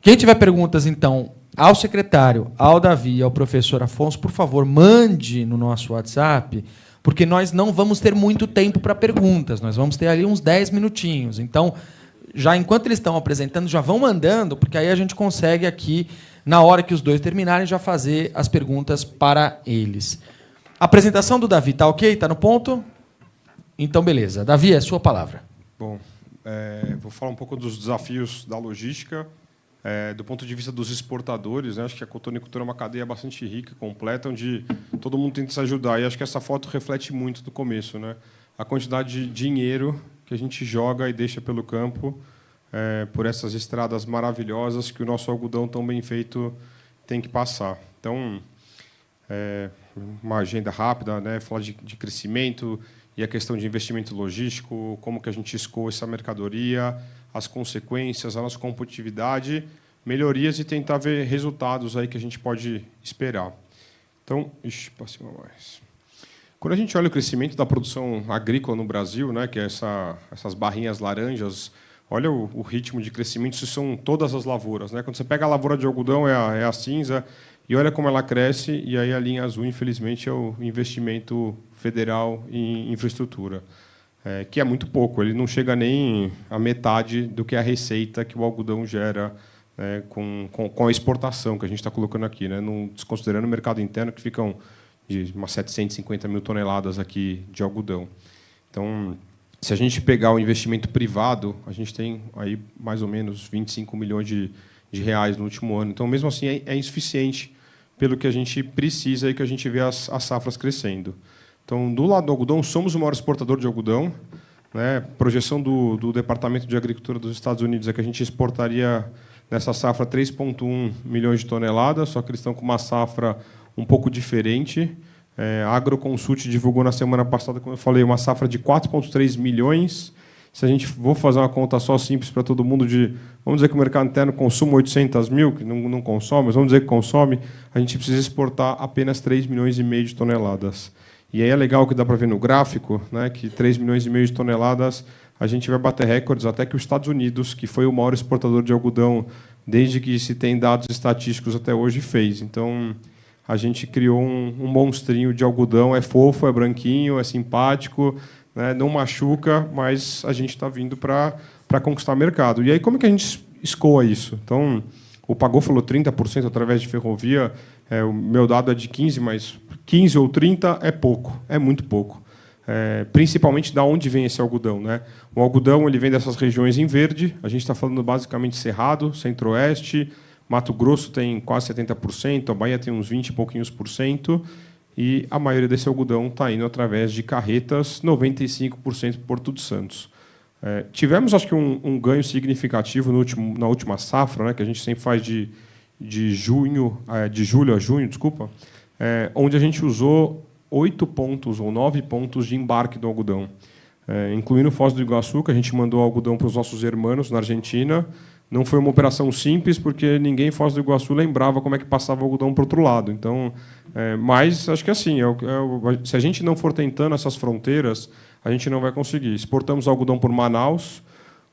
Quem tiver perguntas, então, ao secretário, ao Davi e ao professor Afonso, por favor, mande no nosso WhatsApp, porque nós não vamos ter muito tempo para perguntas, nós vamos ter ali uns 10 minutinhos. Então, já enquanto eles estão apresentando, já vão mandando, porque aí a gente consegue aqui, na hora que os dois terminarem, já fazer as perguntas para eles. A apresentação do Davi está ok? Está no ponto? Então, beleza. Davi, é a sua palavra. Bom, vou falar um pouco dos desafios da logística, do ponto de vista dos exportadores. Né? Acho que a cotonicultura é uma cadeia bastante rica, completa, onde todo mundo tenta se ajudar. E acho que essa foto reflete muito do começo. Né? A quantidade de dinheiro que a gente joga e deixa pelo campo por essas estradas maravilhosas que o nosso algodão tão bem feito tem que passar. Então, uma agenda rápida, né? Falar de crescimento, e a questão de investimento logístico, como que a gente escoa essa mercadoria, as consequências, a nossa competitividade, melhorias e tentar ver resultados aí que a gente pode esperar. Então, passei uma mais. Quando a gente olha o crescimento da produção agrícola no Brasil, né, que é essas barrinhas laranjas, olha o ritmo de crescimento, isso são todas as lavouras, né? Quando você pega a lavoura de algodão, é a cinza, e olha como ela cresce, e aí a linha azul, infelizmente, é o investimento federal em infraestrutura, que é muito pouco, ele não chega nem à metade do que é a receita que o algodão gera, com a exportação que a gente está colocando aqui, né? Não desconsiderando o mercado interno, que ficam de umas 750 mil toneladas aqui de algodão. Então, se a gente pegar o investimento privado, a gente tem aí mais ou menos 25 milhões de reais no último ano. Então, mesmo assim, é insuficiente pelo que a gente precisa e que a gente vê as safras crescendo. Então, do lado do algodão, somos o maior exportador de algodão, né? Projeção do Departamento de Agricultura dos Estados Unidos é que a gente exportaria nessa safra 3,1 milhões de toneladas, só que eles estão com uma safra um pouco diferente. A Agroconsult divulgou na semana passada, como eu falei, uma safra de 4,3 milhões. Se a gente for fazer uma conta só simples para todo mundo, vamos dizer que o mercado interno consuma 800 mil, que não consome, mas vamos dizer que consome, a gente precisa exportar apenas 3,5 milhões de toneladas. E aí é legal que dá para ver no gráfico, né, que 3,5 milhões de toneladas a gente vai bater recordes até que os Estados Unidos, que foi o maior exportador de algodão desde que se tem dados estatísticos até hoje, fez. Então, a gente criou um monstrinho de algodão, é fofo, é branquinho, é simpático, né, não machuca, mas a gente está vindo para conquistar mercado. E aí, como é que a gente escoa isso? Então, o Pagou falou 30% através de ferrovia, o meu dado é de 15%, mas 15 ou 30 é pouco, é muito pouco. Principalmente da onde vem esse algodão, né? O algodão ele vem dessas regiões em verde. A gente está falando basicamente Cerrado, Centro-Oeste, Mato Grosso tem quase 70%, a Bahia tem uns 20 e pouquinhos por cento, e a maioria desse algodão está indo através de carretas, 95% Porto de Santos. Tivemos, acho que, um ganho significativo na última safra, né? Que a gente sempre faz de julho a junho, desculpa, onde a gente usou 8 pontos ou 9 pontos de embarque do algodão, incluindo Foz do Iguaçu, que a gente mandou algodão para os nossos irmãos na Argentina. Não foi uma operação simples, porque ninguém em Foz do Iguaçu lembrava como é que passava o algodão para o outro lado. Então, mas acho que assim, se a gente não for tentando essas fronteiras, a gente não vai conseguir. Exportamos algodão por Manaus,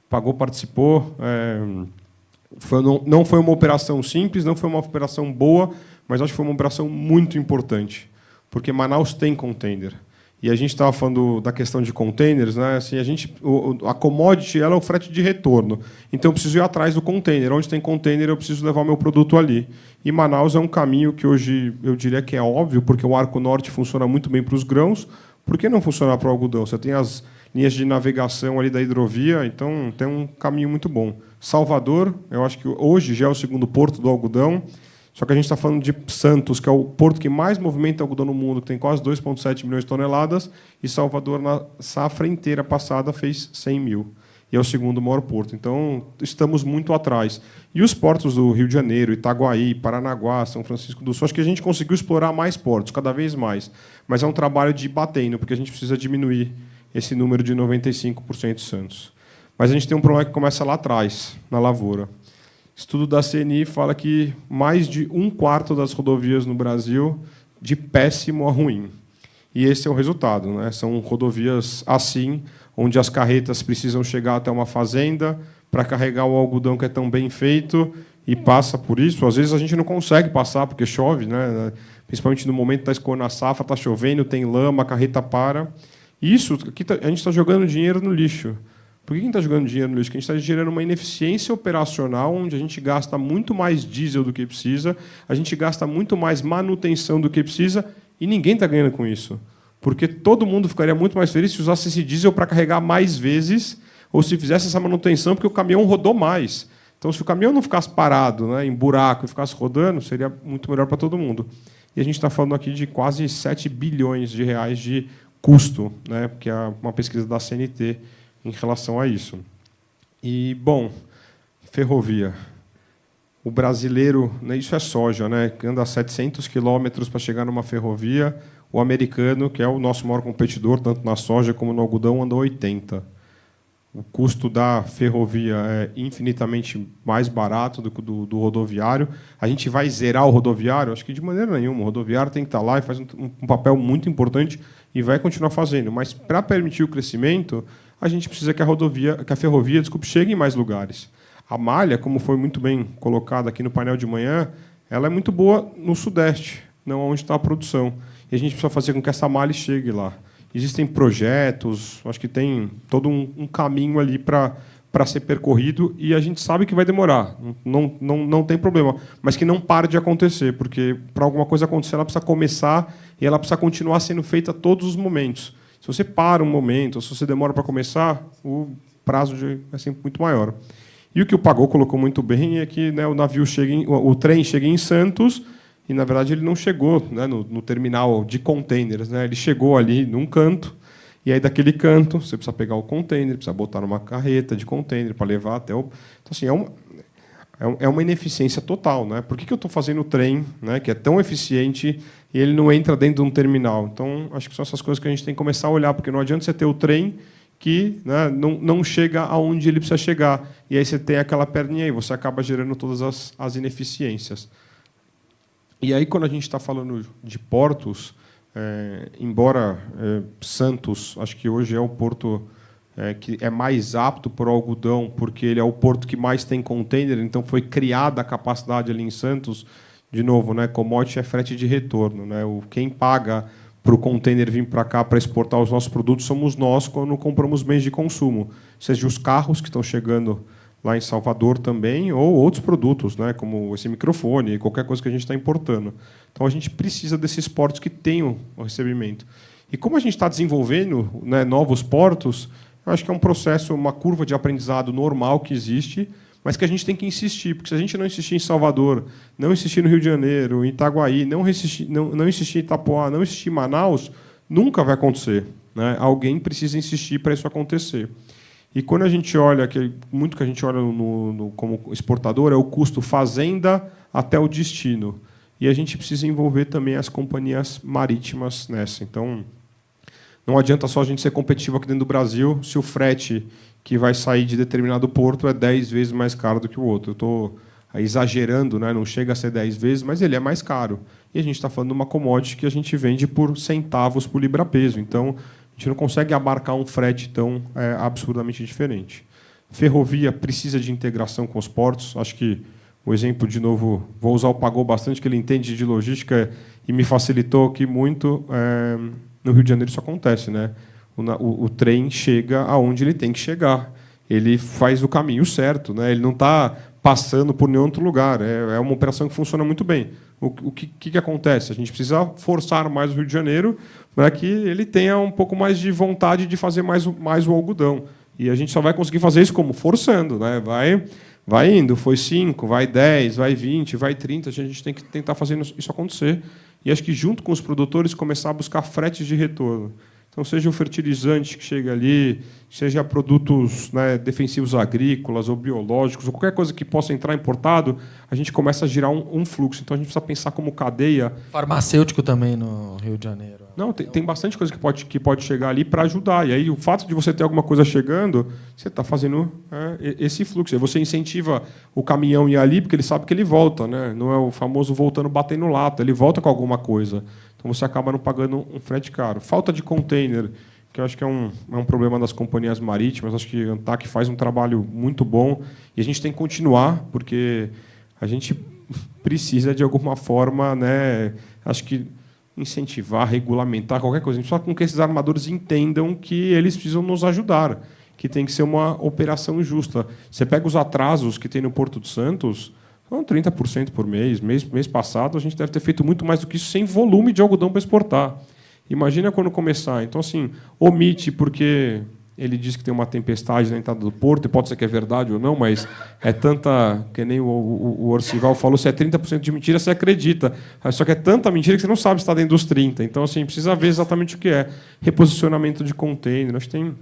Pagou, participou. Não foi uma operação simples, não foi uma operação boa, mas acho que foi uma operação muito importante, porque Manaus tem container. E a gente estava falando da questão de containers, né? Assim, a commodity ela é o frete de retorno. Então, eu preciso ir atrás do container. Onde tem container, eu preciso levar o meu produto ali. E Manaus é um caminho que hoje eu diria que é óbvio, porque o Arco Norte funciona muito bem para os grãos. Por que não funcionar para o algodão? Você tem as linhas de navegação ali da hidrovia, então tem um caminho muito bom. Salvador, eu acho que hoje já é o segundo porto do algodão. Só que a gente está falando de Santos, que é o porto que mais movimenta algodão no mundo, que tem quase 2,7 milhões de toneladas, e Salvador, na safra inteira passada, fez 100 mil. E é o segundo maior porto. Então, estamos muito atrás. E os portos do Rio de Janeiro, Itaguaí, Paranaguá, São Francisco do Sul, acho que a gente conseguiu explorar mais portos, cada vez mais. Mas é um trabalho de ir batendo, porque a gente precisa diminuir esse número de 95% de Santos. Mas a gente tem um problema que começa lá atrás, na lavoura. Estudo da CNI fala que mais de 1/4 das rodovias no Brasil de péssimo a ruim. E esse é o resultado, né? São rodovias assim, onde as carretas precisam chegar até uma fazenda para carregar o algodão que é tão bem feito e passa por isso. Às vezes a gente não consegue passar porque chove, né? Principalmente no momento da escolha na safra, está chovendo, tem lama, a carreta para. Isso, aqui a gente está jogando dinheiro no lixo. Por que a gente está jogando dinheiro no lixo? Porque a gente está gerando uma ineficiência operacional, onde a gente gasta muito mais diesel do que precisa, a gente gasta muito mais manutenção do que precisa, e ninguém está ganhando com isso. Porque todo mundo ficaria muito mais feliz se usasse esse diesel para carregar mais vezes, ou se fizesse essa manutenção, porque o caminhão rodou mais. Então, se o caminhão não ficasse parado, né, em buraco, e ficasse rodando, seria muito melhor para todo mundo. E a gente está falando aqui de quase 7 bilhões de reais de custo, né, porque é uma pesquisa da CNT em relação a isso. E, bom, ferrovia. O brasileiro, né, isso é soja, né, que anda 700 quilômetros para chegar numa ferrovia. o americano, que é o nosso maior competidor, tanto na soja como no algodão, anda 80. O custo da ferrovia é infinitamente mais barato do que do rodoviário. A gente vai zerar o rodoviário? Acho que de maneira nenhuma. O rodoviário tem que estar lá e faz um papel muito importante e vai continuar fazendo. Mas, para permitir o crescimento, a gente precisa que a ferrovia, chegue em mais lugares. A malha, como foi muito bem colocado aqui no painel de manhã, ela é muito boa no Sudeste, não onde está a produção. E a gente precisa fazer com que essa malha chegue lá. Existem projetos, acho que tem todo um caminho ali para ser percorrido, e a gente sabe que vai demorar, não tem problema, mas que não pare de acontecer, porque para alguma coisa acontecer, ela precisa começar e ela precisa continuar sendo feita a todos os momentos. Se você para um momento, ou se você demora para começar, o prazo é sempre muito maior. E o que o Pagô colocou muito bem é que, né, o trem chega em Santos, e, na verdade, ele não chegou, né, no terminal de containers. Né, ele chegou ali num canto, e aí, daquele canto, você precisa pegar o container, precisa botar numa carreta de container para levar até o... Então, assim, é uma ineficiência total. Né? Por que eu estou fazendo o trem, né, que é tão eficiente, e ele não entra dentro de um terminal? Então, acho que são essas coisas que a gente tem que começar a olhar, porque não adianta você ter o trem que, né, não chega aonde ele precisa chegar. E aí você tem aquela perninha aí, você acaba gerando todas as ineficiências. E aí, quando a gente está falando de portos, embora Santos, acho que hoje é o porto que é mais apto para o algodão, porque ele é o porto que mais tem container, então foi criada a capacidade ali em Santos. De novo, né, commodity é frete de retorno. Né, quem paga para o container vir para cá para exportar os nossos produtos somos nós quando compramos bens de consumo, seja os carros que estão chegando lá em Salvador também, ou outros produtos, né, como esse microfone, qualquer coisa que a gente está importando. Então, a gente precisa desses portos que tenham o recebimento. E como a gente está desenvolvendo, né, novos portos, eu acho que é um processo, uma curva de aprendizado normal que existe, mas que a gente tem que insistir, porque se a gente não insistir em Salvador, não insistir no Rio de Janeiro, em Itaguaí, não insistir em Itapoá, não insistir em Manaus, nunca vai acontecer. Né? Alguém precisa insistir para isso acontecer. E quando a gente olha, muito que a gente olha como exportador, é o custo fazenda até o destino. E a gente precisa envolver também as companhias marítimas nessa. Então, não adianta só a gente ser competitivo aqui dentro do Brasil se o frete que vai sair de determinado porto é 10 vezes mais caro do que o outro. Eu estou exagerando, né? Não chega a ser 10 vezes, mas ele é mais caro. E a gente está falando de uma commodity que a gente vende por centavos por libra-peso. Então, a gente não consegue abarcar um frete tão absurdamente diferente. Ferrovia precisa de integração com os portos. Acho que o exemplo, de novo, vou usar o Pagô bastante, que ele entende de logística e me facilitou aqui muito. No Rio de Janeiro isso acontece. Né? O trem chega aonde ele tem que chegar. Ele faz o caminho certo. Né? Ele não está passando por nenhum outro lugar. É uma operação que funciona muito bem. O que acontece? A gente precisa forçar mais o Rio de Janeiro para que ele tenha um pouco mais de vontade de fazer mais o algodão. E a gente só vai conseguir fazer isso como? Forçando. Né? Vai indo, foi 5, vai 10, vai 20, vai 30. A gente tem que tentar fazer isso acontecer. E acho que, junto com os produtores, começar a buscar fretes de retorno. Então, seja o fertilizante que chega ali, seja produtos, né, defensivos agrícolas ou biológicos, ou qualquer coisa que possa entrar importado, a gente começa a girar um fluxo. Então, a gente precisa pensar como cadeia. Farmacêutico também no Rio de Janeiro. Não, tem bastante coisa que pode chegar ali para ajudar. E aí, o fato de você ter alguma coisa chegando, você está fazendo esse fluxo. Aí você incentiva o caminhão a ir ali, porque ele sabe que ele volta. Né? Não é o famoso voltando batendo lata, ele volta com alguma coisa. Então, você acaba não pagando um frete caro. Falta de container, que eu acho que é um problema das companhias marítimas. Acho que a ANTAC faz um trabalho muito bom. E a gente tem que continuar, porque a gente precisa, de alguma forma, né, acho que incentivar, regulamentar, qualquer coisa. A gente precisa com que esses armadores entendam que eles precisam nos ajudar, que tem que ser uma operação justa. Você pega os atrasos que tem no Porto de Santos, são 30% por mês. Mês passado, a gente deve ter feito muito mais do que isso sem volume de algodão para exportar. Imagina quando começar. Então, assim, omite, porque ele diz que tem uma tempestade na entrada do porto, e pode ser que é verdade ou não, mas é tanta, que nem o Orcival falou, se é 30% de mentira, você acredita. Só que é tanta mentira que você não sabe se está dentro dos 30%. Então, assim, precisa ver exatamente o que é. Reposicionamento de container, acho que tem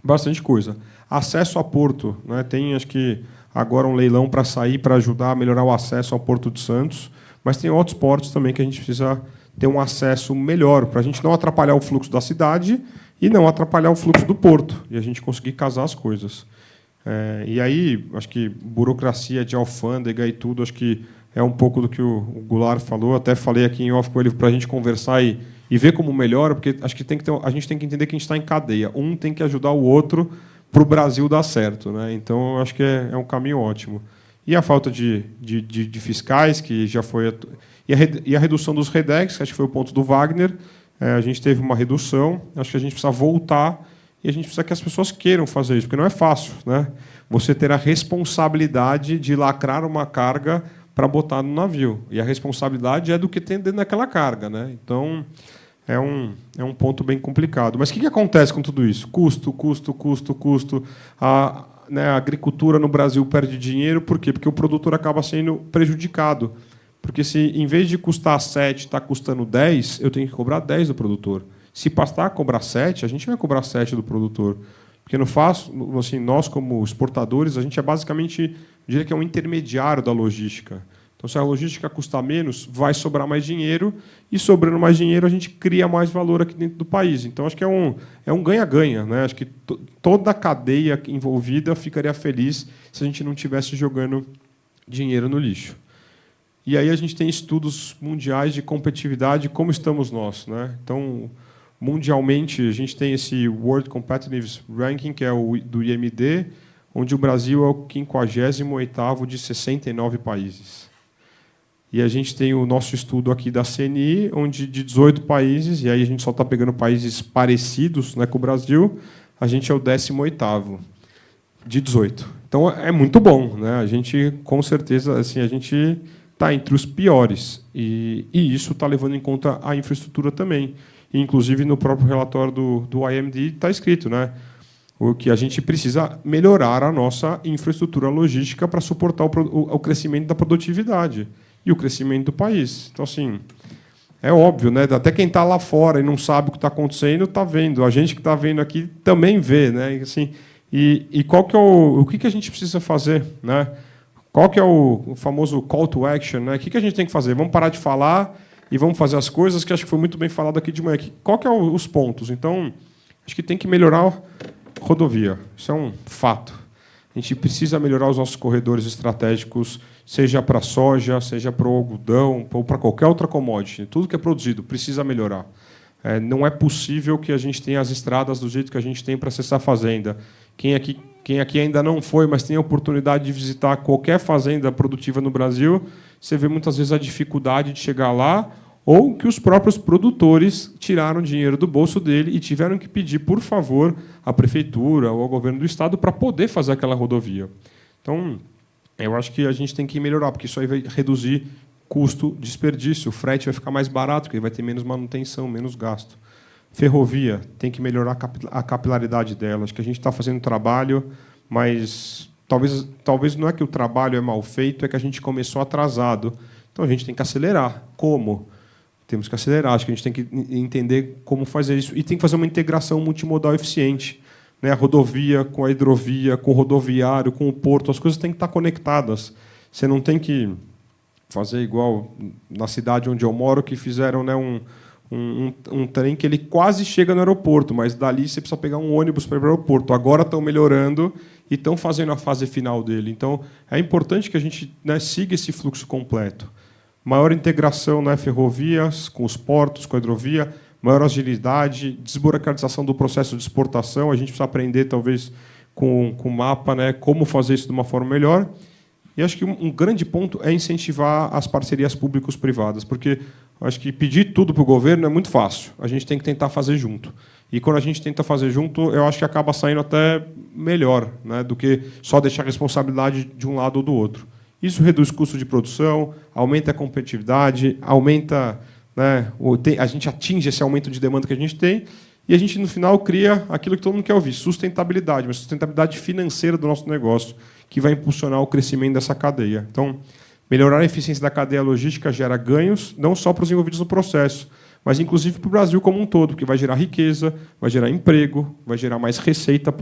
bastante coisa. Acesso a porto. Né? Tem, acho que, agora um leilão para sair, para ajudar a melhorar o acesso ao Porto de Santos, mas tem outros portos também que a gente precisa ter um acesso melhor, para a gente não atrapalhar o fluxo da cidade e não atrapalhar o fluxo do porto, e a gente conseguir casar as coisas. E aí, acho que burocracia de alfândega e tudo, acho que é um pouco do que o Goulart falou, até falei aqui em off com ele para a gente conversar e ver como melhora, porque acho que a gente tem que entender que a gente está em cadeia. Um tem que ajudar o outro para o Brasil dar certo, né? Então, acho que é um caminho ótimo. E a falta de fiscais, que já foi... E a redução dos REDEX, que acho que foi o ponto do Wagner, a gente teve uma redução, acho que a gente precisa voltar e a gente precisa que as pessoas queiram fazer isso, porque não é fácil, né? Você ter a responsabilidade de lacrar uma carga para botar no navio. E a responsabilidade é do que tem dentro daquela carga, né? Então, é um ponto bem complicado. Mas o que acontece com tudo isso? Custo. A agricultura no Brasil perde dinheiro, por quê? Porque o produtor acaba sendo prejudicado. Porque se, em vez de custar 7, está custando 10, eu tenho que cobrar 10 do produtor. Se passar a cobrar 7, a gente vai cobrar 7 do produtor. Porque assim, nós, como exportadores, a gente é basicamente, diria que é um intermediário da logística. Então, se a logística custar menos, vai sobrar mais dinheiro, e sobrando mais dinheiro, a gente cria mais valor aqui dentro do país. Então, acho que é um ganha-ganha, né? Acho que toda a cadeia envolvida ficaria feliz se a gente não estivesse jogando dinheiro no lixo. E aí a gente tem estudos mundiais de competitividade, como estamos nós, né? Então, mundialmente, a gente tem esse World Competitiveness Ranking, que é o do IMD, onde o Brasil é o 58º de 69 países. E a gente tem o nosso estudo aqui da CNI, onde de 18 países, e aí a gente só está pegando países parecidos, né, com o Brasil, a gente é o 18º de 18. Então, é muito bom, né? A gente, com certeza, assim, a gente está entre os piores. E isso está levando em conta a infraestrutura também. E, inclusive, no próprio relatório do IMD está escrito, né, o que a gente precisa melhorar a nossa infraestrutura logística para suportar o crescimento da produtividade e o crescimento do país. Então, assim, é óbvio, né? Até quem está lá fora e não sabe o que está acontecendo está vendo. A gente que está vendo aqui também vê, né? Assim, e qual que é o que a gente precisa fazer, né? Qual que é o famoso call to action, né? O que a gente tem que fazer? Vamos parar de falar e vamos fazer as coisas, que acho que foi muito bem falado aqui de manhã. Qual que é os pontos? Então, acho que tem que melhorar a rodovia. Isso é um fato. A gente precisa melhorar os nossos corredores estratégicos, seja para a soja, seja para o algodão, ou para qualquer outra commodity. Tudo que é produzido precisa melhorar. Não é possível que a gente tenha as estradas do jeito que a gente tem para acessar a fazenda. Quem aqui ainda não foi, mas tem a oportunidade de visitar qualquer fazenda produtiva no Brasil, você vê muitas vezes a dificuldade de chegar lá, ou que os próprios produtores tiraram dinheiro do bolso dele e tiveram que pedir, por favor, à prefeitura ou ao governo do estado para poder fazer aquela rodovia. Então, eu acho que a gente tem que melhorar, porque isso aí vai reduzir custo, desperdício. O frete vai ficar mais barato, porque vai ter menos manutenção, menos gasto. Ferrovia, tem que melhorar a capilaridade dela. Acho que a gente está fazendo trabalho, mas talvez não é que o trabalho é mal feito, é que a gente começou atrasado. Então, a gente tem que acelerar. Como? Temos que acelerar. Acho que a gente tem que entender como fazer isso. E tem que fazer uma integração multimodal eficiente. Né? A rodovia com a hidrovia, com o rodoviário, com o porto. As coisas têm que estar conectadas. Você não tem que fazer igual na cidade onde eu moro, que fizeram, né, um trem que ele quase chega no aeroporto, mas dali você precisa pegar um ônibus para ir para o aeroporto. Agora estão melhorando e estão fazendo a fase final dele. Então, é importante que a gente, né, siga esse fluxo completo. Maior integração, né, ferrovias, com os portos, com a hidrovia, maior agilidade, desburocratização do processo de exportação. A gente precisa aprender, talvez, com o mapa, né, como fazer isso de uma forma melhor. E acho que um grande ponto é incentivar as parcerias públicos-privadas, porque acho que pedir tudo para o governo é muito fácil. A gente tem que tentar fazer junto. E quando a gente tenta fazer junto, eu acho que acaba saindo até melhor, né, do que só deixar a responsabilidade de um lado ou do outro. Isso reduz custo de produção, aumenta a competitividade, aumenta, né, a gente atinge esse aumento de demanda que a gente tem e a gente, no final, cria aquilo que todo mundo quer ouvir, sustentabilidade, mas sustentabilidade financeira do nosso negócio, que vai impulsionar o crescimento dessa cadeia. Então, melhorar a eficiência da cadeia logística gera ganhos, não só para os envolvidos no processo, mas, inclusive, para o Brasil como um todo, porque vai gerar riqueza, vai gerar emprego, vai gerar mais receita,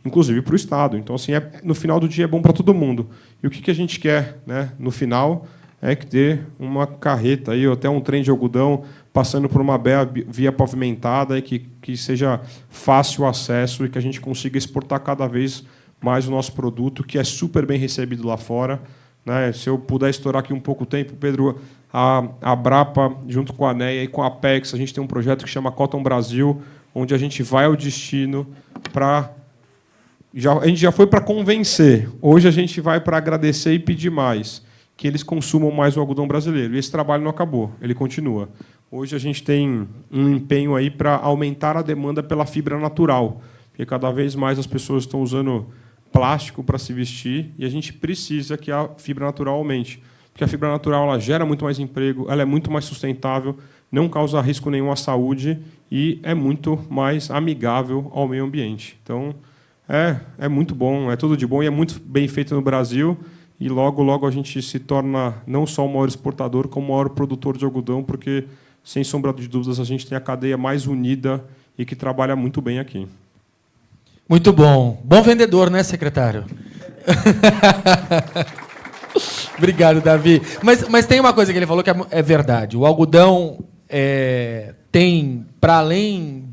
inclusive, para o Estado. Então, assim, no final do dia, é bom para todo mundo. E o que a gente quer, né, no final é que ter uma carreta aí, ou até um trem de algodão passando por uma via pavimentada e que seja fácil o acesso e que a gente consiga exportar cada vez mais o nosso produto, que é super bem recebido lá fora, né? Se eu puder estourar aqui um pouco o tempo, Pedro, a Brapa, junto com a ANEA e com a Apex, a gente tem um projeto que chama Cotton Brasil, onde a gente vai ao destino para... a gente já foi para convencer, hoje a gente vai para agradecer e pedir mais, que eles consumam mais o algodão brasileiro. E esse trabalho não acabou, ele continua. Hoje a gente tem um empenho aí para aumentar a demanda pela fibra natural, porque cada vez mais as pessoas estão usando plástico para se vestir e a gente precisa que a fibra natural aumente, porque a fibra natural ela gera muito mais emprego, ela é muito mais sustentável, não causa risco nenhum à saúde e é muito mais amigável ao meio ambiente. Então, é muito bom, é tudo de bom e é muito bem feito no Brasil. E logo, logo a gente se torna não só o maior exportador, como o maior produtor de algodão, porque, sem sombra de dúvidas, a gente tem a cadeia mais unida e que trabalha muito bem aqui. Muito bom. Bom vendedor, né, secretário? Obrigado, Davi. Mas tem uma coisa que ele falou que é verdade. O algodão tem, para além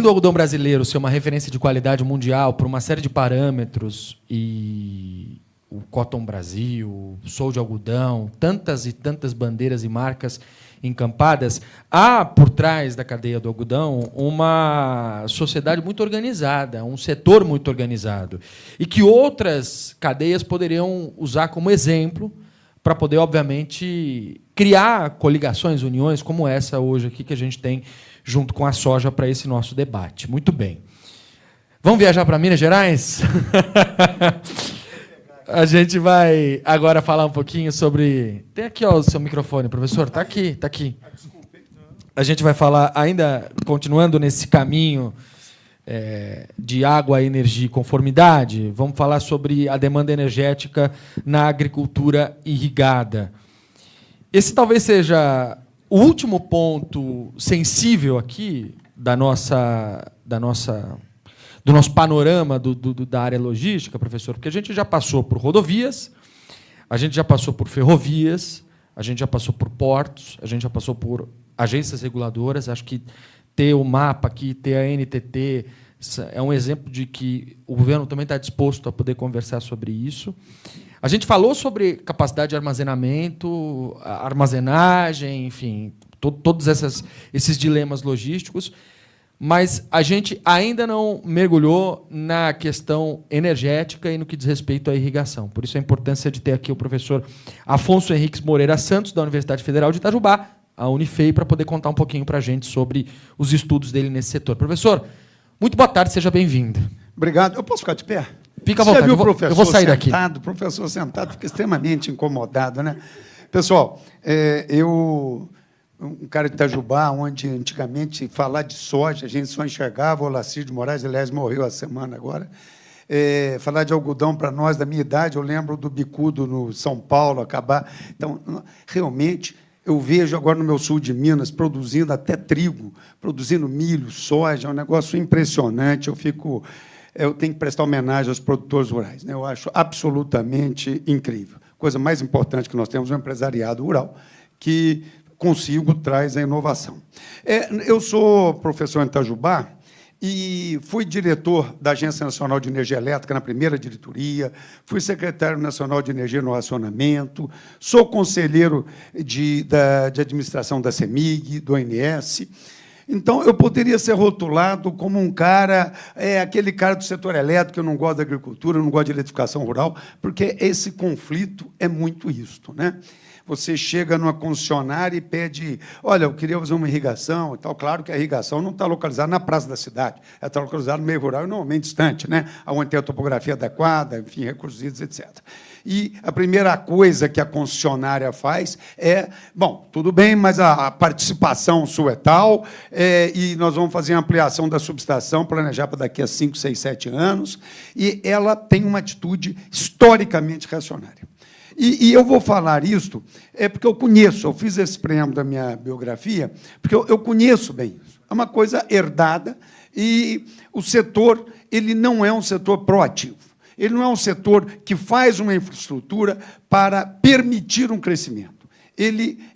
do algodão brasileiro ser uma referência de qualidade mundial por uma série de parâmetros, e o Cotton Brasil, o Sou de Algodão, tantas e tantas bandeiras e marcas encampadas, há, por trás da cadeia do algodão, uma sociedade muito organizada, um setor muito organizado, e que outras cadeias poderiam usar como exemplo para poder, obviamente, criar coligações, uniões, como essa hoje aqui que a gente tem junto com a soja para esse nosso debate. Muito bem. Vamos viajar para Minas Gerais? A gente vai agora falar um pouquinho sobre... Tem aqui ó, o seu microfone, professor. Está aqui, está aqui. A gente vai falar, ainda continuando nesse caminho de água, energia e conformidade, vamos falar sobre a demanda energética na agricultura irrigada. Esse talvez seja o último ponto sensível aqui do nosso panorama da área logística, professor, porque a gente já passou por rodovias, a gente já passou por ferrovias, a gente já passou por portos, a gente já passou por agências reguladoras. Acho que ter o mapa aqui, ter a NTT, é um exemplo de que o governo também está disposto a poder conversar sobre isso. A gente falou sobre capacidade de armazenamento, armazenagem, enfim, todos esses dilemas logísticos, mas a gente ainda não mergulhou na questão energética e no que diz respeito à irrigação. Por isso a importância de ter aqui o professor Afonso Henriques Moreira Santos, da Universidade Federal de Itajubá, a Unifei, para poder contar um pouquinho para a gente sobre os estudos dele nesse setor. Professor, muito boa tarde, seja bem-vindo. Obrigado. Eu posso ficar de pé? Fica à vontade, eu vou sair daqui. O professor sentado fica extremamente incomodado, né? Pessoal, um cara de Itajubá, onde antigamente falar de soja, a gente só enxergava o Olacir de Moraes, aliás, morreu a semana agora. Falar de algodão para nós, da minha idade, eu lembro do bicudo no São Paulo acabar. Então, realmente, eu vejo agora no meu sul de Minas produzindo até trigo, produzindo milho, soja, é um negócio impressionante. Eu tenho que prestar homenagem aos produtores rurais, né? Eu acho absolutamente incrível. Coisa mais importante que nós temos é um empresariado rural que consigo traz a inovação. Eu sou professor em Itajubá e fui diretor da Agência Nacional de Energia Elétrica na primeira diretoria, fui secretário nacional de Energia no Racionamento, sou conselheiro de administração da CEMIG, do ONS. Então, eu poderia ser rotulado como um cara, aquele cara do setor elétrico, que eu não gosto da agricultura, não gosto de eletrificação rural, porque esse conflito é muito isto, né? Você chega numa concessionária e pede, olha, eu queria fazer uma irrigação e tal. Claro que a irrigação não está localizada na praça da cidade, ela está localizada no meio rural e normalmente distante, né? Onde tem a topografia adequada, enfim, recursos hídricos, etc. E a primeira coisa que a concessionária faz bom, tudo bem, mas a participação sua é tal, e nós vamos fazer a ampliação da subestação, planejar para daqui a 5, 6, 7 anos, e ela tem uma atitude historicamente reacionária. E eu vou falar isto porque eu conheço, eu fiz esse preâmbulo da minha biografia, porque eu conheço bem isso. É uma coisa herdada, e o setor ele não é um setor proativo. Ele não é um setor que faz uma infraestrutura para permitir um crescimento.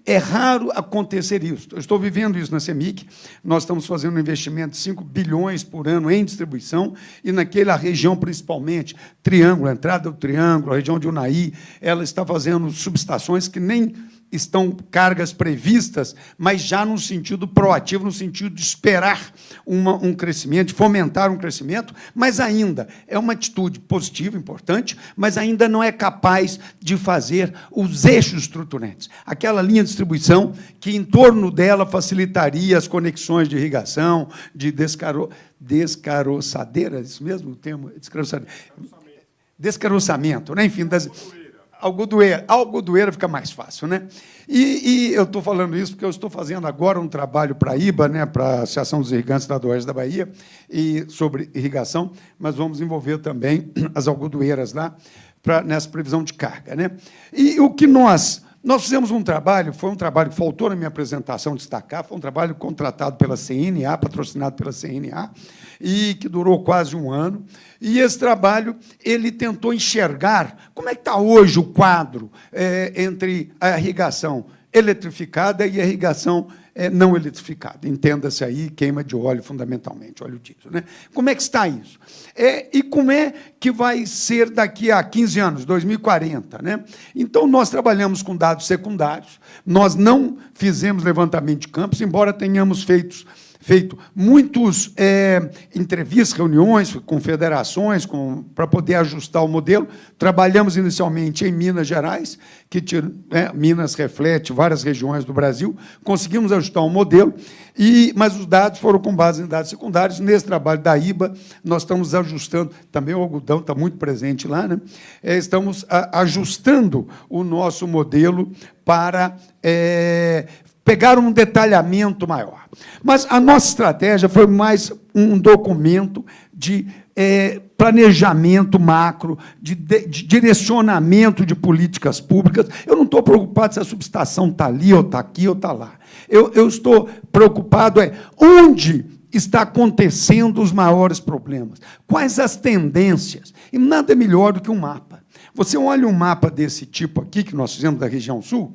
é raro acontecer isso. Eu estou vivendo isso na CEMIC, nós estamos fazendo um investimento de 5 bilhões por ano em distribuição, e naquela região, principalmente, Triângulo, a entrada do Triângulo, a região de Unai, ela está fazendo subestações que nem estão cargas previstas, mas já no sentido proativo, no sentido de esperar um crescimento, de fomentar um crescimento, mas ainda é uma atitude positiva, importante, mas ainda não é capaz de fazer os eixos estruturantes. Aquela linha de distribuição que, em torno dela, facilitaria as conexões de irrigação, de descaroçadeira, isso mesmo o termo? Descaroçamento, né? Enfim, algodoeira fica mais fácil, né? E eu estou falando isso porque eu estou fazendo agora um trabalho para a IBA, né, para a Associação dos Irrigantes do Oeste da Bahia, e sobre irrigação, mas vamos envolver também as algodoeiras lá nessa previsão de carga, né? E o que nós fizemos um trabalho, foi um trabalho que faltou na minha apresentação destacar, foi um trabalho contratado pela CNA, patrocinado pela CNA, e que durou quase um ano. E esse trabalho ele tentou enxergar como é que está hoje o quadro entre a irrigação eletrificada e a irrigação não eletrificada. Entenda-se aí, queima de óleo, fundamentalmente, óleo diesel, né? Como é que está isso? E como é que vai ser daqui a 15 anos, 2040, né? Então, nós trabalhamos com dados secundários, nós não fizemos levantamento de campos, embora tenhamos feito muitas entrevistas, reuniões com federações, para poder ajustar o modelo. Trabalhamos inicialmente em Minas Gerais, Minas reflete várias regiões do Brasil, conseguimos ajustar o modelo, mas os dados foram com base em dados secundários. Nesse trabalho da IBA, nós estamos ajustando, também o algodão está muito presente lá, né? Estamos ajustando o nosso modelo para pegar um detalhamento maior. Mas a nossa estratégia foi mais um documento de planejamento macro, de direcionamento de políticas públicas. Eu não estou preocupado se a subestação está ali, ou está aqui, ou está lá. Eu estou preocupado onde está acontecendo os maiores problemas, quais as tendências, e nada melhor do que um mapa. Você olha um mapa desse tipo aqui, que nós fizemos da região sul,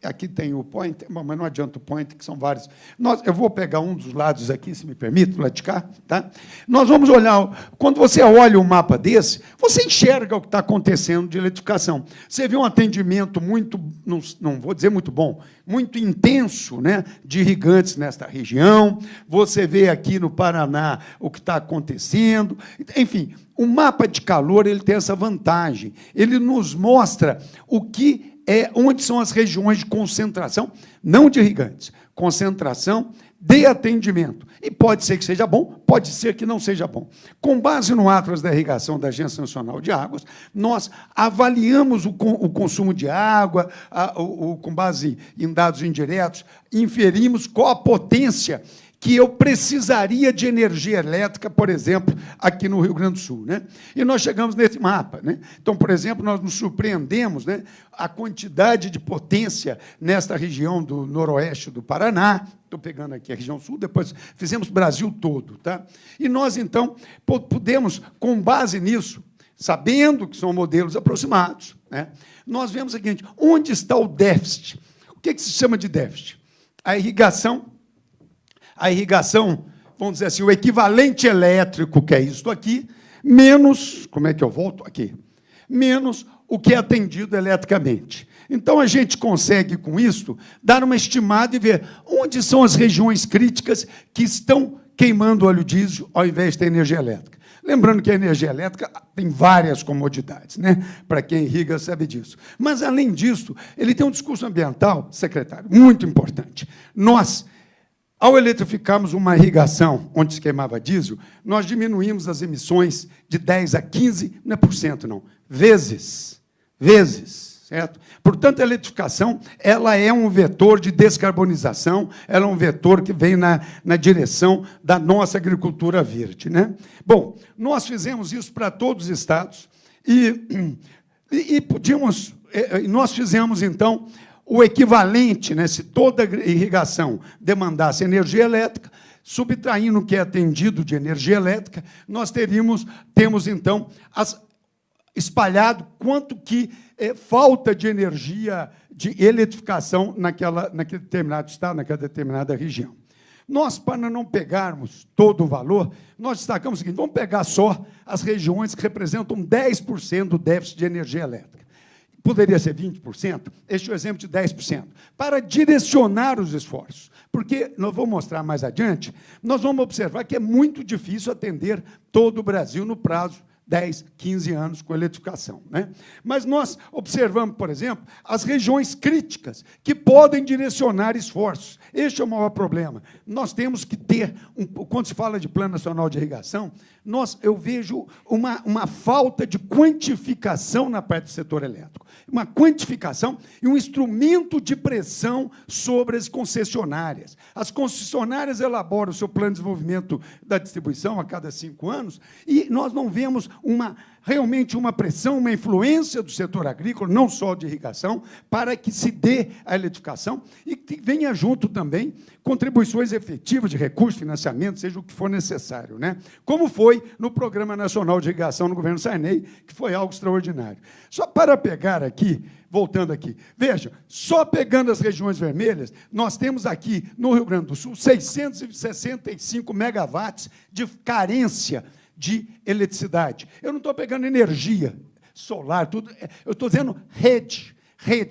aqui tem o point, mas não adianta o point, que são vários. Eu vou pegar um dos lados aqui, se me permite, do lado de cá. Tá? Nós vamos olhar, quando você olha um mapa desse, você enxerga o que está acontecendo de eletrificação. Você vê um atendimento muito, não vou dizer muito bom, muito intenso, né, de irrigantes nesta região. Você vê aqui no Paraná o que está acontecendo. Enfim, o mapa de calor ele tem essa vantagem. Ele nos mostra onde são as regiões de concentração, não de irrigantes, concentração de atendimento. E pode ser que seja bom, pode ser que não seja bom. Com base no Atlas da Irrigação da Agência Nacional de Águas, nós avaliamos o consumo de água, com base em dados indiretos, inferimos qual a potência que eu precisaria de energia elétrica, por exemplo, aqui no Rio Grande do Sul, né? E nós chegamos nesse mapa, né? Então, por exemplo, nós nos surpreendemos, né, a quantidade de potência nesta região do noroeste do Paraná. Estou pegando aqui a região sul, depois fizemos o Brasil todo, tá? E nós, então, pudemos, com base nisso, sabendo que são modelos aproximados, né, nós vemos o seguinte: onde está o déficit? O que se chama de déficit? A irrigação, vamos dizer assim, o equivalente elétrico, que é isso aqui, menos, como é que eu volto? Aqui. Menos o que é atendido eletricamente. Então, a gente consegue, com isso, dar uma estimada e ver onde são as regiões críticas que estão queimando óleo diesel ao invés de ter energia elétrica. Lembrando que a energia elétrica tem várias comodidades, né? Para quem irriga sabe disso. Mas, além disso, ele tem um discurso ambiental, secretário, muito importante. Nós, ao eletrificarmos uma irrigação onde se queimava diesel, nós diminuímos as emissões de 10% a 15%, não é por cento, não, vezes, certo? Portanto, a eletrificação ela é um vetor de descarbonização, ela é um vetor que vem na direção da nossa agricultura verde, né? Bom, nós fizemos isso para todos os estados nós fizemos, então, o equivalente, né, se toda irrigação demandasse energia elétrica, subtraindo o que é atendido de energia elétrica, nós temos, então, espalhado quanto que falta de energia de eletrificação naquele determinado estado, naquela determinada região. Nós, para não pegarmos todo o valor, nós destacamos o seguinte: vamos pegar só as regiões que representam 10% do déficit de energia elétrica. Poderia ser 20%, este é o exemplo de 10%, para direcionar os esforços. Porque, nós vamos mostrar mais adiante, nós vamos observar que é muito difícil atender todo o Brasil no prazo 10, 15 anos com eletrificação, né? Mas nós observamos, por exemplo, as regiões críticas, que podem direcionar esforços. Este é o maior problema. Nós temos que ter, quando se fala de Plano Nacional de Irrigação, eu vejo uma falta de quantificação na parte do setor elétrico. Uma quantificação e um instrumento de pressão sobre as concessionárias. As concessionárias elaboram o seu plano de desenvolvimento da distribuição a cada 5 anos, e nós não vemos realmente uma pressão, uma influência do setor agrícola, não só de irrigação, para que se dê a eletrificação e que venha junto também contribuições efetivas de recursos, financiamento, seja o que for necessário, né? Como foi no Programa Nacional de Irrigação no governo Sarney, que foi algo extraordinário. Só para pegar aqui, voltando aqui, veja, só pegando as regiões vermelhas, nós temos aqui, no Rio Grande do Sul, 665 megawatts de carência de eletricidade. Eu não estou pegando energia solar, tudo, eu estou dizendo rede,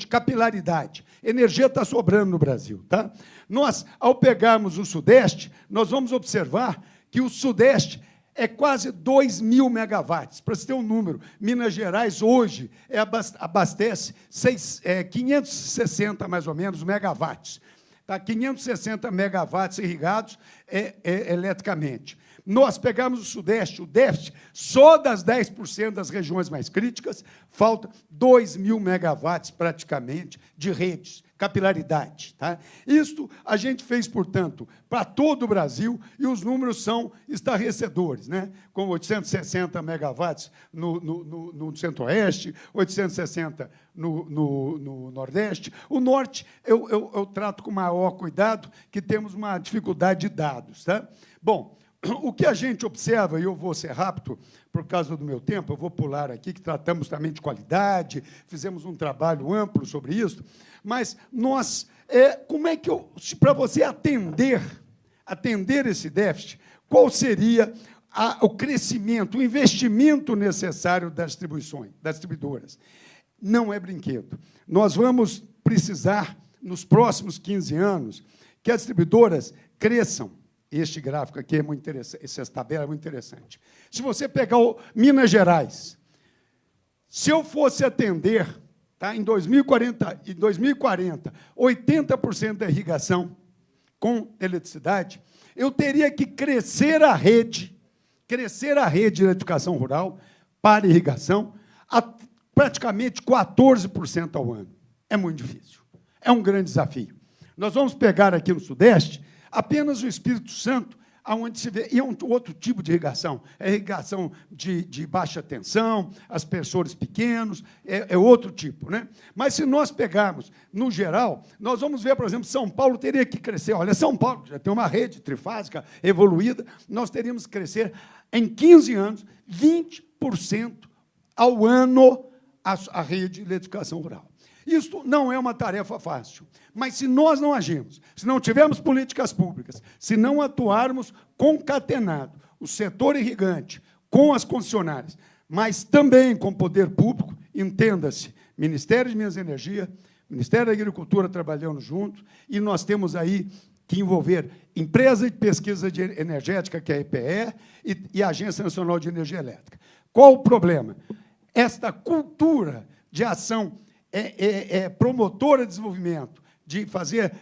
capilaridade. Energia está sobrando no Brasil, tá? Nós, ao pegarmos o Sudeste, nós vamos observar que o Sudeste é quase 2.000 megawatts. Para você ter um número, Minas Gerais, hoje, abastece 560, mais ou menos, megawatts. Tá? 560 megawatts irrigados eletricamente. Nós pegamos o Sudeste, o déficit, só das 10% das regiões mais críticas, falta 2.000 megawatts, praticamente, de redes, capilaridade. Tá? Isto a gente fez, portanto, para todo o Brasil, e os números são estarrecedores, né? Com 860 megawatts no Centro-Oeste, 860 no Nordeste. O Norte, eu trato com maior cuidado, que temos uma dificuldade de dados. Tá? Bom, o que a gente observa, e eu vou ser rápido por causa do meu tempo, eu vou pular aqui, que tratamos também de qualidade, fizemos um trabalho amplo sobre isso, mas nós, como é que para você atender esse déficit, qual seria o crescimento, o investimento necessário das distribuidoras? Não é brinquedo. Nós vamos precisar, nos próximos 15 anos, que as distribuidoras cresçam. Este gráfico aqui é muito interessante, essa tabela é muito interessante. Se você pegar Minas Gerais, se eu fosse atender, tá, em 2040, 80% da irrigação com eletricidade, eu teria que crescer a rede de eletrificação rural para irrigação a praticamente 14% ao ano. É muito difícil. É um grande desafio. Nós vamos pegar aqui no Sudeste apenas o Espírito Santo, aonde se vê, e é um outro tipo de irrigação, é irrigação de baixa tensão, aspersores pequenos, é outro tipo, né? Mas se nós pegarmos, no geral, nós vamos ver, por exemplo, São Paulo teria que crescer, olha, São Paulo já tem uma rede trifásica evoluída, nós teríamos que crescer, em 15 anos, 20% ao ano a rede de eletrificação rural. Isto não é uma tarefa fácil, mas se nós não agirmos, se não tivermos políticas públicas, se não atuarmos concatenado o setor irrigante com as concessionárias, mas também com o poder público, entenda-se, Ministério de Minas e Energia, Ministério da Agricultura trabalhando juntos, e nós temos aí que envolver empresa de pesquisa energética, que é a EPE, e a Agência Nacional de Energia Elétrica. Qual o problema? Esta cultura de ação promotora de desenvolvimento, de fazer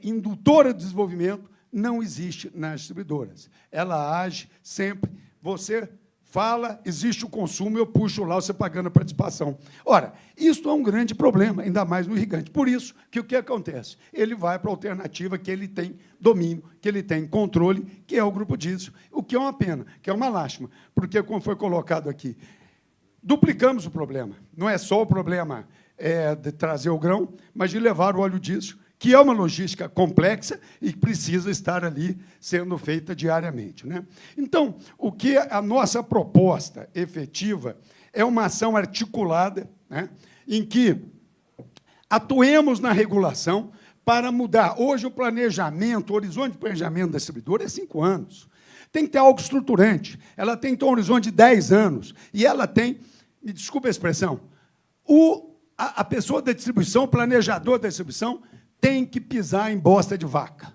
indutora de desenvolvimento, não existe nas distribuidoras. Ela age sempre, você fala, existe o consumo, eu puxo lá, você pagando a participação. Ora, isso é um grande problema, ainda mais no irrigante. Por isso que o que acontece? Ele vai para a alternativa que ele tem domínio, que ele tem controle, que é o grupo diesel, o que é uma pena, que é uma lástima, porque, como foi colocado aqui, duplicamos o problema. Não é só o problema de trazer o grão, mas de levar o óleo diesel, que é uma logística complexa e que precisa estar ali sendo feita diariamente, né? Então, o que a nossa proposta efetiva é uma ação articulada, né, em que atuemos na regulação para mudar. Hoje, o planejamento, o horizonte de planejamento da distribuidora é 5 anos. Tem que ter algo estruturante. Ela tem que ter um horizonte de 10 anos. E ela tem, me desculpe a expressão, a pessoa da distribuição, o planejador da distribuição, tem que pisar em bosta de vaca.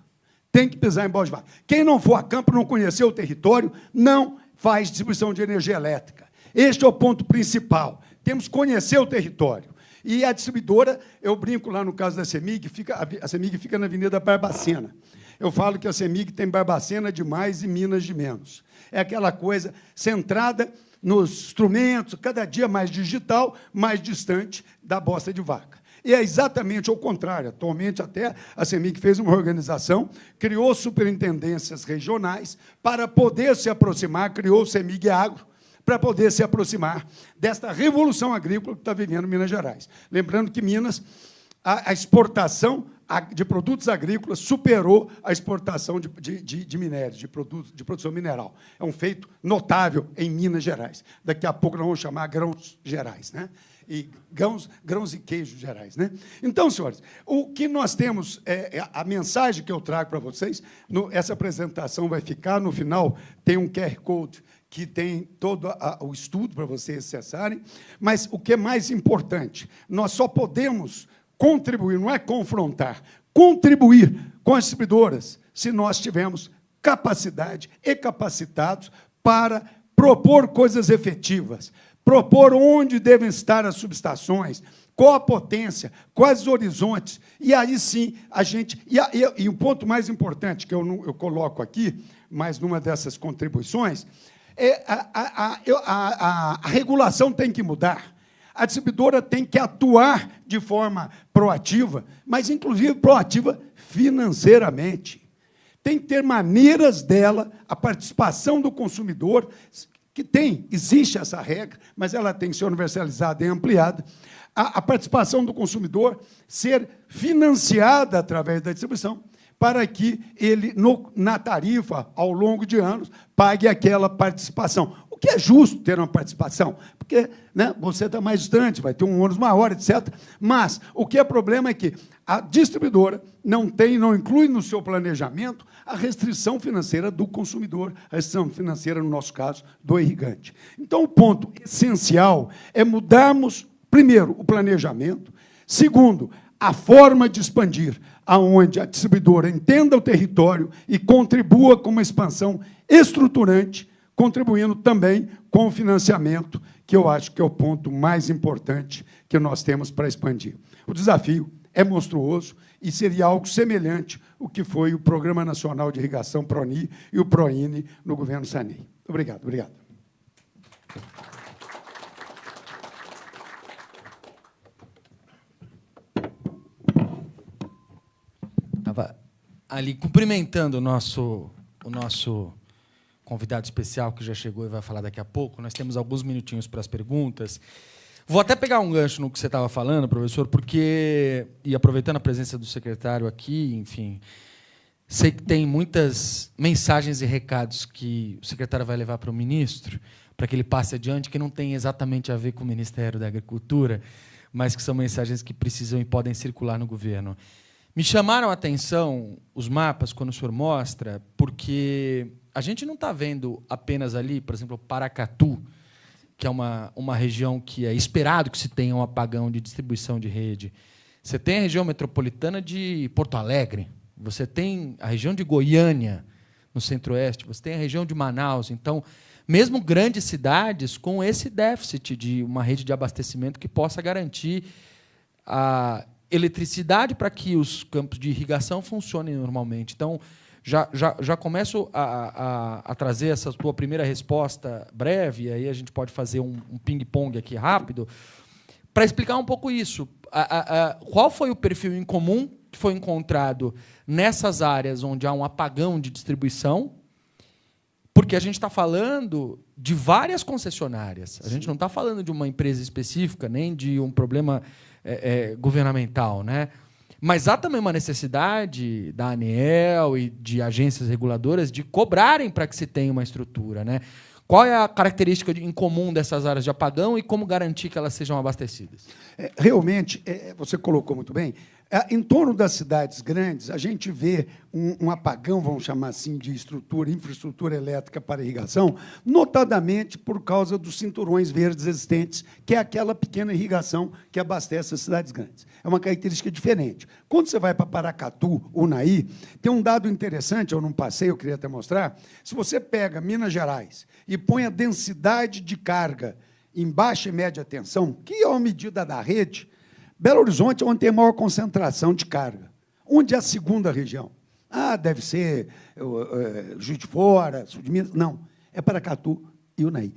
Tem que pisar em bosta de vaca. Quem não for a campo, não conhecer o território, não faz distribuição de energia elétrica. Este é o ponto principal. Temos que conhecer o território. E a distribuidora, eu brinco lá no caso da CEMIG, a CEMIG fica na Avenida Barbacena. Eu falo que a CEMIG tem Barbacena de mais e Minas de menos. É aquela coisa centrada nos instrumentos, cada dia mais digital, mais distante da bosta de vaca. E é exatamente o contrário. Atualmente, até a CEMIG fez uma organização, criou superintendências regionais para poder se aproximar, criou o CEMIG Agro, para poder se aproximar desta revolução agrícola que está vivendo Minas Gerais. Lembrando que Minas, a exportação de produtos agrícolas superou a exportação de minérios, de produção mineral. É um feito notável em Minas Gerais. Daqui a pouco nós vamos chamar grãos gerais, né? E grãos e queijos gerais, né? Então, senhores, o que nós temos, a mensagem que eu trago para vocês, essa apresentação vai ficar, no final tem um QR Code que tem todo o estudo para vocês acessarem, mas o que é mais importante, nós só podemos contribuir, não é confrontar, contribuir com as distribuidoras se nós tivermos capacidade e capacitados para propor coisas efetivas, propor onde devem estar as subestações, qual a potência, quais os horizontes, e aí sim a gente... E o ponto mais importante que eu coloco aqui, mais numa dessas contribuições, a regulação tem que mudar. A distribuidora tem que atuar de forma proativa, mas, inclusive, proativa financeiramente. Tem que ter maneiras dela, a participação do consumidor, que existe essa regra, mas ela tem que ser universalizada e ampliada, a participação do consumidor ser financiada através da distribuição, para que ele, na tarifa, ao longo de anos, pague aquela participação. O que é justo ter uma participação, porque, né, você está mais distante, vai ter um ônus maior, etc. Mas o que é problema é que a distribuidora não inclui no seu planejamento a restrição financeira do consumidor, a restrição financeira, no nosso caso, do irrigante. Então, o ponto essencial é mudarmos, primeiro, o planejamento, segundo, a forma de expandir, aonde a distribuidora entenda o território e contribua com uma expansão estruturante, contribuindo também com o financiamento, que eu acho que é o ponto mais importante que nós temos para expandir. O desafio é monstruoso e seria algo semelhante ao que foi o Programa Nacional de Irrigação PRONI e o PROINE no governo Sarney. Obrigado, obrigado. Estava ali cumprimentando o nosso convidado especial, que já chegou e vai falar daqui a pouco. Nós temos alguns minutinhos para as perguntas. Vou até pegar um gancho no que você estava falando, professor, porque, e aproveitando a presença do secretário aqui, enfim, sei que tem muitas mensagens e recados que o secretário vai levar para o ministro, para que ele passe adiante, que não tem exatamente a ver com o Ministério da Agricultura, mas que são mensagens que precisam e podem circular no governo. Me chamaram a atenção os mapas, quando o senhor mostra, porque a gente não está vendo apenas ali, por exemplo, Paracatu, que é uma região que é esperado que se tenha um apagão de distribuição de rede. Você tem a região metropolitana de Porto Alegre, você tem a região de Goiânia, no centro-oeste, você tem a região de Manaus. Então, mesmo grandes cidades com esse déficit de uma rede de abastecimento que possa garantir a eletricidade para que os campos de irrigação funcionem normalmente. Então, já começo a trazer essa tua primeira resposta breve, e aí a gente pode fazer um ping-pong aqui rápido, para explicar um pouco isso. Qual foi o perfil em comum que foi encontrado nessas áreas onde há um apagão de distribuição? Porque a gente está falando de várias concessionárias. A gente não está falando de uma empresa específica, nem de um problema governamental, né? Mas há também uma necessidade da ANEEL e de agências reguladoras de cobrarem para que se tenha uma estrutura, né? Qual é a característica em comum dessas áreas de apagão e como garantir que elas sejam abastecidas? Realmente, você colocou muito bem, em torno das cidades grandes, a gente vê um apagão, vamos chamar assim, de infraestrutura elétrica para irrigação, notadamente por causa dos cinturões verdes existentes, que é aquela pequena irrigação que abastece as cidades grandes. É uma característica diferente. Quando você vai para Paracatu, Unai, tem um dado interessante, eu não passei, eu queria até mostrar. Se você pega Minas Gerais e põe a densidade de carga em baixa e média tensão, que é uma medida da rede, Belo Horizonte é onde tem a maior concentração de carga. Onde é a segunda região? Deve ser Juiz de Fora, Sul de Minas. Não, é Paracatu e Unai.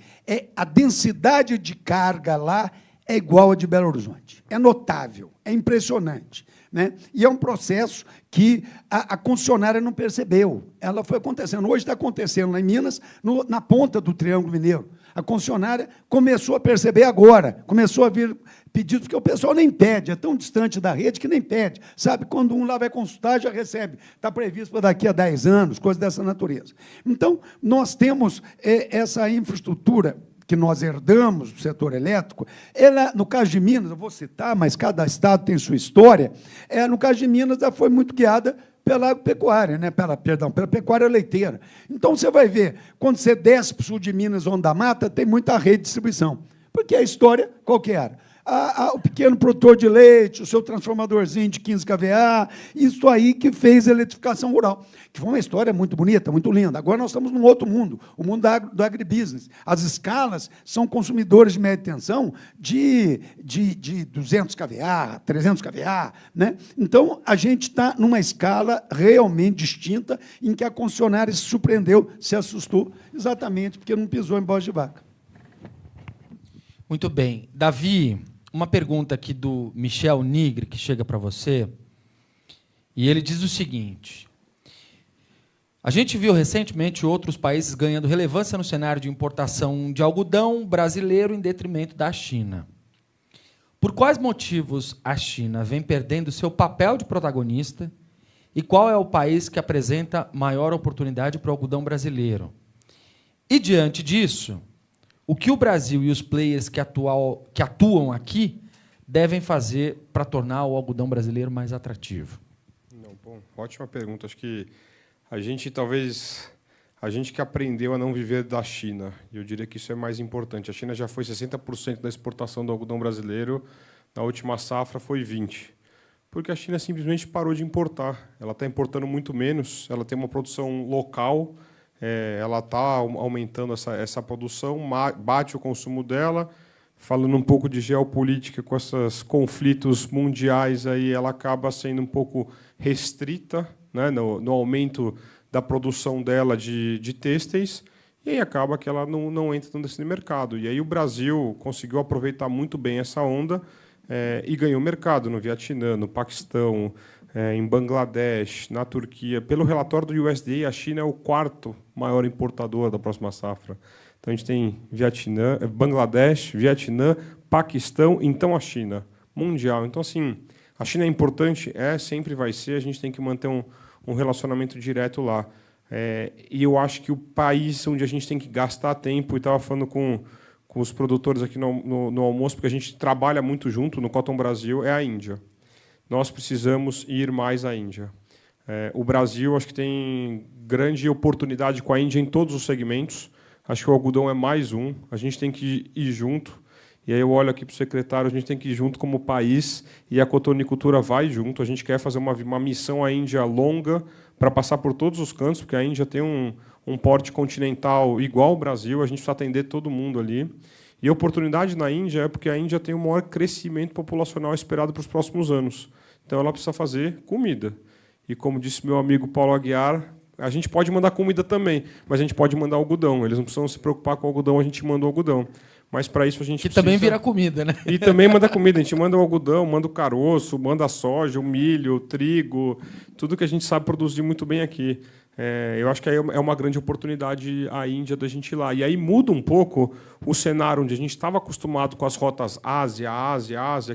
A densidade de carga lá é igual a de Belo Horizonte. É notável, é impressionante. Né? E é um processo que a concessionária não percebeu. Ela foi acontecendo. Hoje está acontecendo lá em Minas, na ponta do Triângulo Mineiro. A concessionária começou a perceber agora, começou a vir pedidos, porque o pessoal nem pede, é tão distante da rede que nem pede. Sabe, quando um lá vai consultar, já recebe. Está previsto para daqui a 10 anos, coisas dessa natureza. Então, nós temos essa infraestrutura que nós herdamos do setor elétrico, ela, no caso de Minas, eu vou citar, mas cada estado tem sua história, no caso de Minas, ela foi muito guiada pela pecuária, né? pela pecuária leiteira. Então, você vai ver, quando você desce para o sul de Minas, onde da mata, tem muita rede de distribuição. Porque a história, qual que era? O pequeno produtor de leite, o seu transformadorzinho de 15 kVA, isso aí que fez a eletrificação rural, que foi uma história muito bonita, muito linda. Agora nós estamos num outro mundo, o mundo do agribusiness. As escalas são consumidores de média tensão de 200 kVA, 300 kVA. Né? Então, a gente está numa escala realmente distinta, em que a concessionária se surpreendeu, se assustou, exatamente porque não pisou em bosta de vaca. Muito bem. Davi, uma pergunta aqui do Michel Nigre, que chega para você, e ele diz o seguinte: a gente viu recentemente outros países ganhando relevância no cenário de importação de algodão brasileiro em detrimento da China. Por quais motivos a China vem perdendo seu papel de protagonista e qual é o país que apresenta maior oportunidade para o algodão brasileiro? E, diante disso, o que o Brasil e os players que atuam aqui devem fazer para tornar o algodão brasileiro mais atrativo? Bom, ótima pergunta. Acho que a gente que aprendeu a não viver da China, e eu diria que isso é mais importante. A China já foi 60% da exportação do algodão brasileiro, na última safra foi 20%. Porque a China simplesmente parou de importar. Ela está importando muito menos, ela tem uma produção local, ela está aumentando essa produção, bate o consumo dela. Falando um pouco de geopolítica, com esses conflitos mundiais, aí ela acaba sendo um pouco restrita, né, no aumento da produção dela de têxteis, e aí acaba que ela não entra nesse mercado. E aí o Brasil conseguiu aproveitar muito bem essa onda e ganhou mercado no Vietnã, no Paquistão, em Bangladesh, na Turquia. Pelo relatório do USDA, a China é o 4º maior importador da próxima safra. Então, a gente tem Bangladesh, Vietnã, Paquistão, então a China, mundial. Então, assim, a China é importante, sempre vai ser, a gente tem que manter um relacionamento direto lá. E eu acho que o país onde a gente tem que gastar tempo, e estava falando com os produtores aqui no almoço, porque a gente trabalha muito junto no Cotton Brasil, é a Índia. Nós precisamos ir mais à Índia. O Brasil, acho que tem grande oportunidade com a Índia em todos os segmentos. Acho que o algodão é mais um. A gente tem que ir junto. E aí eu olho aqui para o secretário, a gente tem que ir junto como país, e a cotonicultura vai junto. A gente quer fazer uma missão à Índia longa para passar por todos os cantos, porque a Índia tem um porte continental igual ao Brasil, a gente precisa atender todo mundo ali. E a oportunidade na Índia é porque a Índia tem o maior crescimento populacional esperado para os próximos anos. Então, ela precisa fazer comida. E, como disse meu amigo Paulo Aguiar, a gente pode mandar comida também, mas a gente pode mandar algodão. Eles não precisam se preocupar com o algodão, a gente manda o algodão. Mas, para isso, a gente precisa... também vira comida, né? E também manda comida. A gente manda o algodão, manda o caroço, manda a soja, o milho, o trigo, tudo que a gente sabe produzir muito bem aqui. Eu acho que aí é uma grande oportunidade a Índia da gente ir lá. E aí muda um pouco o cenário onde a gente estava acostumado com as rotas Ásia,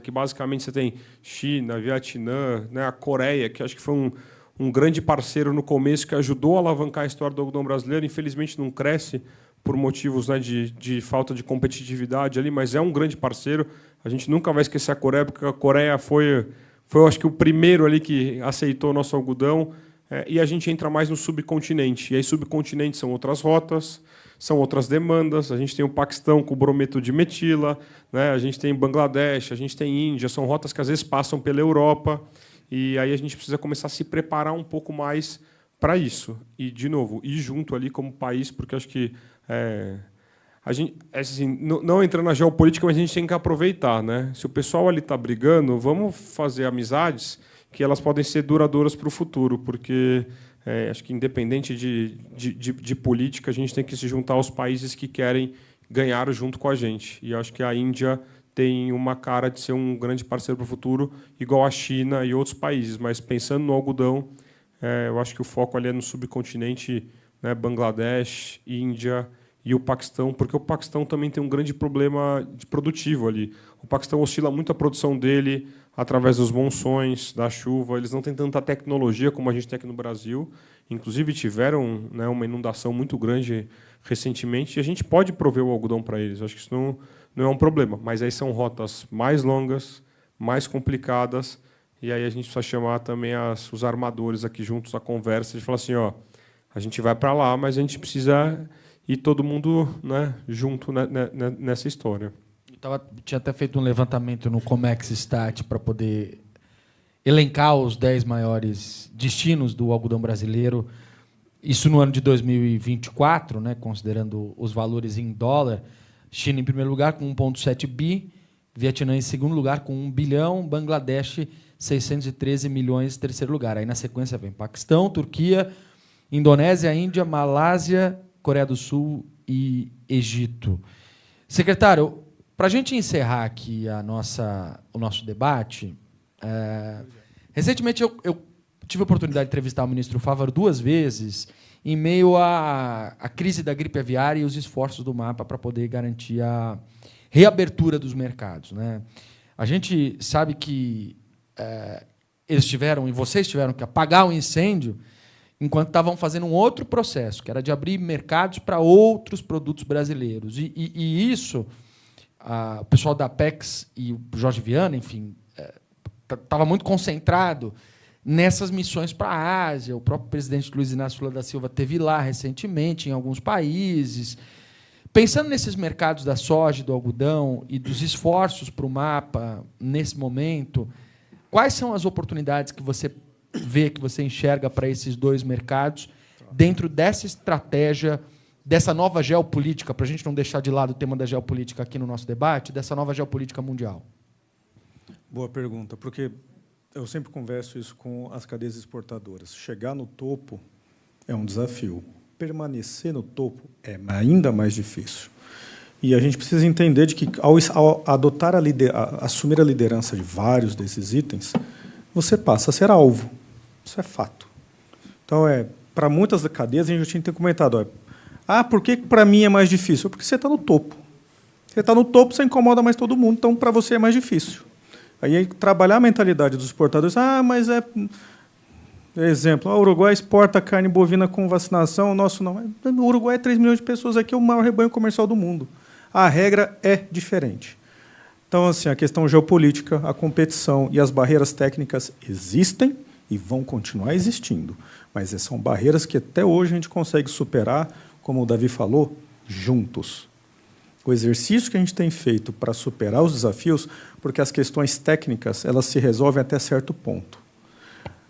que basicamente você tem China, Vietnã, né, a Coreia, que acho que foi um grande parceiro no começo que ajudou a alavancar a história do algodão brasileiro. Infelizmente não cresce por motivos, né, de falta de competitividade ali, mas é um grande parceiro. A gente nunca vai esquecer a Coreia, porque a Coreia foi acho que o primeiro ali que aceitou o nosso algodão, e a gente entra mais no subcontinente. E aí subcontinente são outras rotas, são outras demandas. A gente tem o Paquistão com o brometo de metila, né? A gente tem Bangladesh, a gente tem Índia, são rotas que às vezes passam pela Europa, e aí a gente precisa começar a se preparar um pouco mais para isso. E, de novo, ir junto ali como país, porque acho que a gente, assim, não entrando na geopolítica, mas a gente tem que aproveitar, né? Se o pessoal ali está brigando, vamos fazer amizades que elas podem ser duradouras para o futuro, porque acho que, independente de política, a gente tem que se juntar aos países que querem ganhar junto com a gente. E acho que a Índia tem uma cara de ser um grande parceiro para o futuro, igual a China e outros países. Mas, pensando no algodão, eu acho que o foco ali é no subcontinente, né, Bangladesh, Índia e o Paquistão, porque o Paquistão também tem um grande problema produtivo ali. O Paquistão oscila muito a produção dele através dos monções, da chuva. Eles não têm tanta tecnologia como a gente tem aqui no Brasil. Inclusive, tiveram, né, uma inundação muito grande recentemente, e a gente pode prover o algodão para eles. Acho que isso não é um problema. Mas aí são rotas mais longas, mais complicadas, e aí a gente precisa chamar também os armadores aqui juntos à conversa e falar assim, a gente vai para lá, mas a gente precisa ir todo mundo, né, junto nessa história. Tinha até feito um levantamento no Comex Stat para poder elencar os 10 maiores destinos do algodão brasileiro. Isso no ano de 2024, né, considerando os valores em dólar. China em primeiro lugar com 1,7 bi, Vietnã em segundo lugar com 1 bilhão, Bangladesh 613 milhões em terceiro lugar. Aí na sequência vem Paquistão, Turquia, Indonésia, Índia, Malásia, Coreia do Sul e Egito. Secretário, para a gente encerrar aqui o nosso debate, recentemente eu tive a oportunidade de entrevistar o ministro Fávaro 2 vezes, em meio à crise da gripe aviária e os esforços do MAPA para poder garantir a reabertura dos mercados, né? A gente sabe que vocês tiveram que apagar o incêndio enquanto estavam fazendo um outro processo, que era de abrir mercados para outros produtos brasileiros. E isso, o pessoal da Apex e o Jorge Viana, enfim, estava muito concentrado nessas missões para a Ásia. O próprio presidente Luiz Inácio Lula da Silva esteve lá recentemente, em alguns países. Pensando nesses mercados da soja, do algodão e dos esforços para o MAPA nesse momento, quais são as oportunidades que você vê, que você enxerga para esses dois mercados dentro dessa estratégia, dessa nova geopolítica, para a gente não deixar de lado o tema da geopolítica aqui no nosso debate, dessa nova geopolítica mundial? Boa pergunta, porque eu sempre converso isso com as cadeias exportadoras. Chegar no topo é um desafio. Permanecer no topo é ainda mais difícil. E a gente precisa entender de que, ao assumir a liderança de vários desses itens, você passa a ser alvo. Isso é fato. Então, para muitas cadeias, a gente já tinha comentado, por que para mim é mais difícil? Porque você está no topo. Você está no topo, você incomoda mais todo mundo, então, para você é mais difícil. Aí, trabalhar a mentalidade dos exportadores, mas exemplo, o Uruguai exporta carne bovina com vacinação, o nosso não. O Uruguai é 3 milhões de pessoas, aqui é o maior rebanho comercial do mundo. A regra é diferente. Então, assim, a questão geopolítica, a competição e as barreiras técnicas existem e vão continuar existindo. Mas são barreiras que até hoje a gente consegue superar, como o Davi falou, juntos. O exercício que a gente tem feito para superar os desafios, porque as questões técnicas elas se resolvem até certo ponto.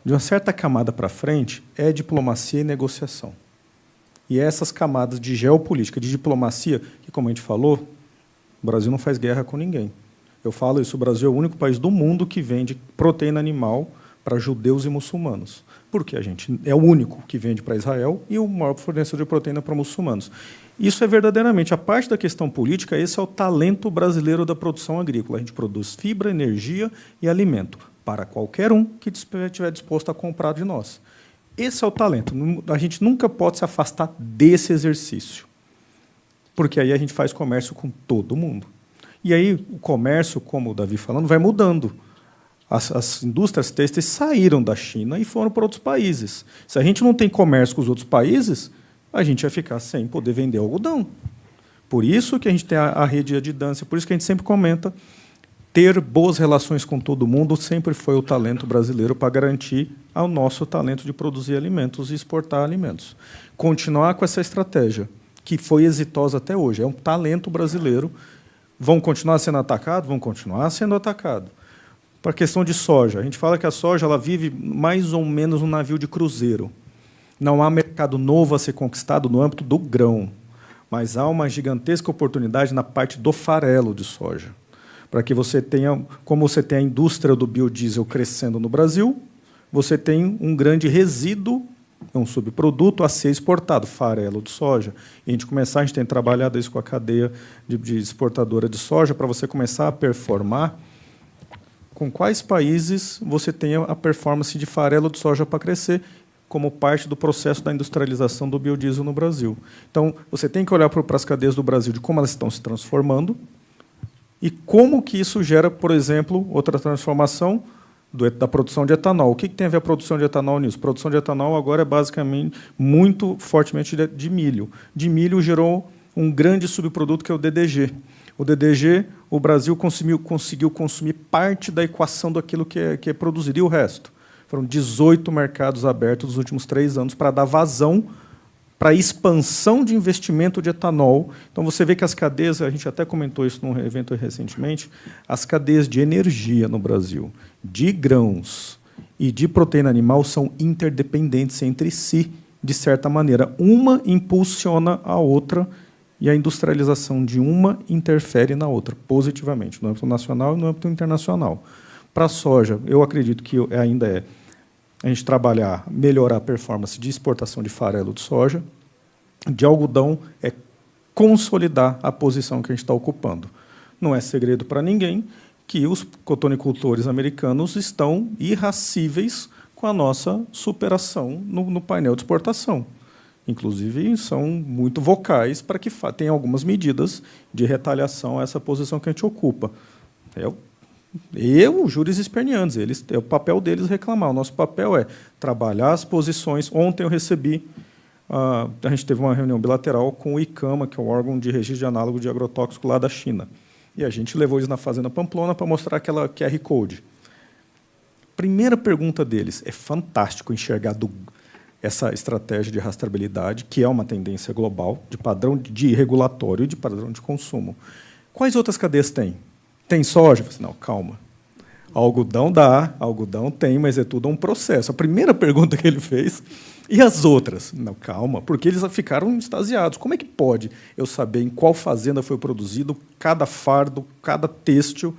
De uma certa camada para frente, é diplomacia e negociação. E essas camadas de geopolítica, de diplomacia, que, como a gente falou, o Brasil não faz guerra com ninguém. Eu falo isso, o Brasil é o único país do mundo que vende proteína animal para judeus e muçulmanos. Porque a gente é o único que vende para Israel e o maior fornecedor de proteína para muçulmanos. Isso é verdadeiramente, a parte da questão política, esse é o talento brasileiro da produção agrícola. A gente produz fibra, energia e alimento para qualquer um que estiver disposto a comprar de nós. Esse é o talento. A gente nunca pode se afastar desse exercício, porque aí a gente faz comércio com todo mundo. E aí o comércio, como o Davi falando, vai mudando. As indústrias têxteis saíram da China e foram para outros países. Se a gente não tem comércio com os outros países, a gente vai ficar sem poder vender algodão. Por isso que a gente tem a rede de dança, por isso que a gente sempre comenta, ter boas relações com todo mundo sempre foi o talento brasileiro para garantir ao nosso talento de produzir alimentos e exportar alimentos. Continuar com essa estratégia, que foi exitosa até hoje, é um talento brasileiro. Vão continuar sendo atacados? Vão continuar sendo atacados. Para a questão de soja, a gente fala que a soja ela vive mais ou menos um navio de cruzeiro. Não há mercado novo a ser conquistado no âmbito do grão, mas há uma gigantesca oportunidade na parte do farelo de soja, para que você tenha, como você tem a indústria do biodiesel crescendo no Brasil, você tem um grande resíduo, um subproduto a ser exportado, farelo de soja. E a gente tem trabalhado isso com a cadeia de exportadora de soja, para você começar a performar com quais países você tem a performance de farelo de soja para crescer, como parte do processo da industrialização do biodiesel no Brasil. Então, você tem que olhar para as cadeias do Brasil, de como elas estão se transformando, e como que isso gera, por exemplo, outra transformação da produção de etanol. O que tem a ver a produção de etanol nisso? A produção de etanol agora é basicamente muito fortemente de milho. De milho gerou um grande subproduto que é o DDG. O DDG, o Brasil conseguiu consumir parte da equação daquilo que é produzido, e o resto. Foram 18 mercados abertos nos últimos 3 anos para dar vazão para a expansão de investimento de etanol. Então, você vê que as cadeias, a gente até comentou isso num evento recentemente, as cadeias de energia no Brasil, de grãos e de proteína animal, são interdependentes entre si, de certa maneira. Uma impulsiona a outra, e a industrialização de uma interfere na outra, positivamente, no âmbito nacional e no âmbito internacional. Para a soja, eu acredito que ainda é a gente melhorar a performance de exportação de farelo de soja. De algodão é consolidar a posição que a gente está ocupando. Não é segredo para ninguém que os cotonicultores americanos estão irracíveis com a nossa superação no painel de exportação. Inclusive, são muito vocais para que tenham algumas medidas de retaliação a essa posição que a gente ocupa. Os juris esperneantes, é o papel deles reclamar. O nosso papel é trabalhar as posições. Ontem eu recebi, a gente teve uma reunião bilateral com o ICAMA, que é o órgão de registro de análogo de agrotóxico lá da China. E a gente levou eles na Fazenda Pamplona para mostrar aquela QR Code. Primeira pergunta deles: é fantástico enxergar essa estratégia de rastreabilidade, que é uma tendência global, de padrão de regulatório e de padrão de consumo. Quais outras cadeias tem? Tem soja? Eu falei, não, calma. Algodão algodão tem, mas é tudo um processo. A primeira pergunta que ele fez, e as outras? Não, calma, porque eles ficaram extasiados. Como é que pode eu saber em qual fazenda foi produzido cada fardo, cada têxtil?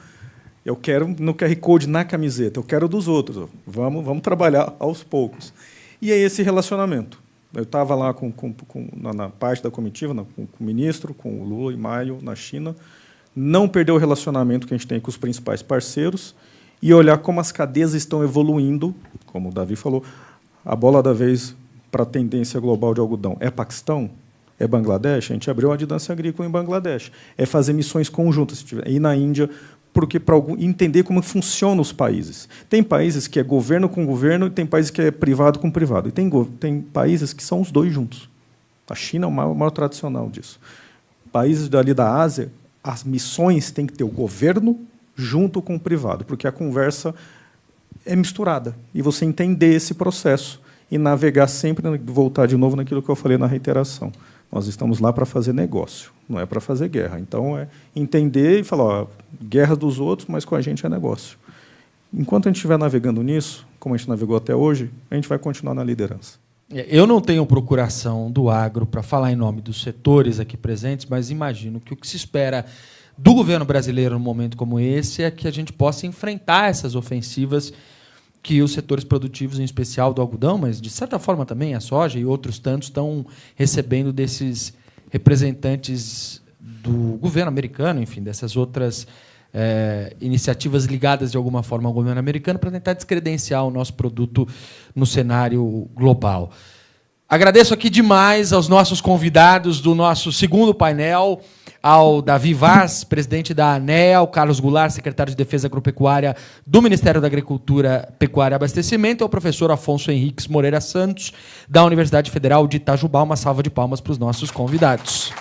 Eu quero no QR Code na camiseta, eu quero dos outros. Vamos trabalhar aos poucos. E é esse relacionamento. Eu estava lá na parte da comitiva, com o ministro, com o Lula em maio, na China, não perder o relacionamento que a gente tem com os principais parceiros e olhar como as cadeias estão evoluindo, como o Davi falou. A bola da vez para a tendência global de algodão é Paquistão? É Bangladesh? A gente abriu uma de dança agrícola em Bangladesh. É fazer missões conjuntas, ir na Índia, porque para entender como funcionam os países. Tem países que é governo com governo e tem países que é privado com privado. E tem países que são os dois juntos. A China é o maior tradicional disso. Países dali da Ásia, as missões têm que ter o governo junto com o privado, porque a conversa é misturada. E você entender esse processo e navegar sempre, voltar de novo naquilo que eu falei na reiteração. Nós estamos lá para fazer negócio, não é para fazer guerra. Então, é entender e falar, guerra dos outros, mas com a gente é negócio. Enquanto a gente estiver navegando nisso, como a gente navegou até hoje, a gente vai continuar na liderança. Eu não tenho procuração do agro para falar em nome dos setores aqui presentes, mas imagino que o que se espera do governo brasileiro num momento como esse é que a gente possa enfrentar essas ofensivas que os setores produtivos, em especial do algodão, mas, de certa forma, também a soja e outros tantos, estão recebendo desses representantes do governo americano, enfim, dessas outras iniciativas ligadas, de alguma forma, ao governo americano, para tentar descredenciar o nosso produto no cenário global. Agradeço aqui demais aos nossos convidados do nosso segundo painel, ao Davi Vaz, presidente da ANEA, ao Carlos Goulart, secretário de Defesa Agropecuária do Ministério da Agricultura, Pecuária e Abastecimento, e ao professor Afonso Henriques Moreira Santos, da Universidade Federal de Itajubá. Uma salva de palmas para os nossos convidados.